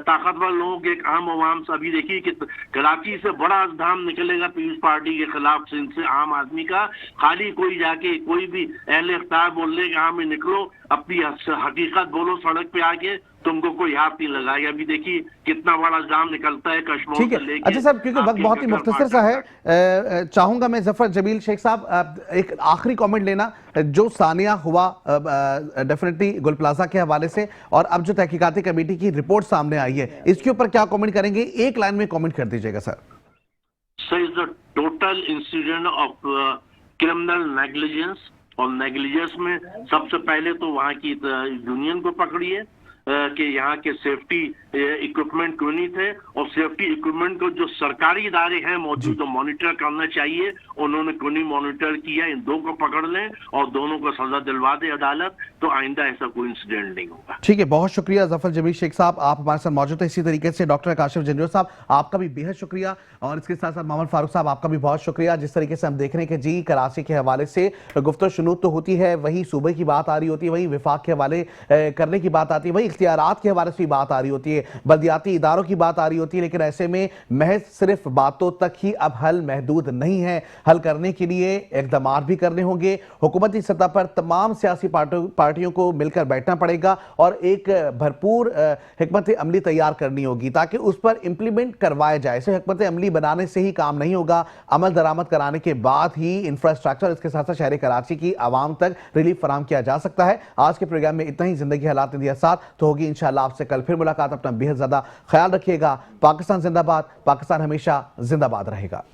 Speaker 2: ताकतवर लोगों के, एक आम आवाम से। अभी देखिए कि कराची से बड़ा अजधाम निकलेगा पीपल्स पार्टी के खिलाफ सिंध से आम आदमी का। खाली कोई जाके कोई भी अहले इख्तियार बोल ले कि हाँ में निकलो, अपनी हकीकत बोलो सड़क पे आके, तुमको कोई हाथ नहीं लगाएगा। अभी देखिए कितना बड़ा जाम निकलता है कश्मीर
Speaker 1: से लेके। अच्छा साहब, क्योंकि वक्त बहुत ही मुख्तसर सा है, चाहूंगा मैं जफर जमील शेख साहब एक आखिरी कमेंट लेना, जो सानिया हुआ डेफिनेटली गुल प्लाजा के हवाले से, और अब जो तहकीकाती कमेटी की रिपोर्ट सामने आई है, इसके ऊपर क्या कमेंट करेंगे? एक लाइन में कमेंट कर दीजिएगा sir.
Speaker 2: Sir, is the total incident of criminal negligence, और नेग्लिजेंस में सबसे पहले तो वहाँ की यूनियन को पकड़िए कि यहाँ के सेफ्टी इक्विपमेंट क्यों नहीं थे, और सेफ्टी इक्विपमेंट को जो सरकारी इदारे हैं मौजूद तो मॉनिटर करना चाहिए, उन्होंने क्यों नहीं मॉनिटर किया। इन दो को पकड़ लें और दोनों को सजा दिलवा दे अदालत, तो आइंदा ऐसा कोई इंसिडेंट नहीं होगा।
Speaker 1: ठीक है, बहुत शुक्रिया जफर जमील शेख साहब, आप हमारे साथ मौजूद है। इसी तरीके से डॉक्टर काशिफ जंजोर साहब, आपका भी बेहद शुक्रिया, और इसके साथ साथ मोहम्मद फारूक साहब, आपका भी बहुत शुक्रिया। जिस तरीके से हम देख रहे हैं कि जी कराची के हवाले से गुफ्तगू शुनूद तो होती है, वही सूबे की बात आ रही होती है, वही विफाक के हवाले करने की बात आती है, वही इख्तियारात के हवाले से भी बात आ रही होती है, बल्दियाती इदारों की बात आ रही होती है। लेकिन ऐसे में महज सिर्फ बातों तक ही अब हल महदूद नहीं है, हल करने के लिए इक़दाम भी करने होंगे। हुकूमती सतह पर तमाम सियासी पार्टियों को मिलकर बैठना पड़ेगा और एक भरपूर हिकमत अमली तैयार करनी होगी ताकि उस पर इंप्लीमेंट करवाया जाए। सिर्फ हिकमत अमली बनाने से ही काम नहीं होगा, अमल दरामद कराने के बाद ही इंफ्रास्ट्रक्चर, इसके साथ साथ शहर कराची की आवाम तक रिलीफ फराहम किया जा सकता है। आज के प्रोग्राम में इतना ही। जिंदगी हालात ने दिया साथ, तो होगी इंशाअल्लाह आपसे कल फिर मुलाकात। अपना बेहद ज्यादा ख्याल रखिएगा। पाकिस्तान जिंदाबाद, पाकिस्तान हमेशा जिंदाबाद रहेगा।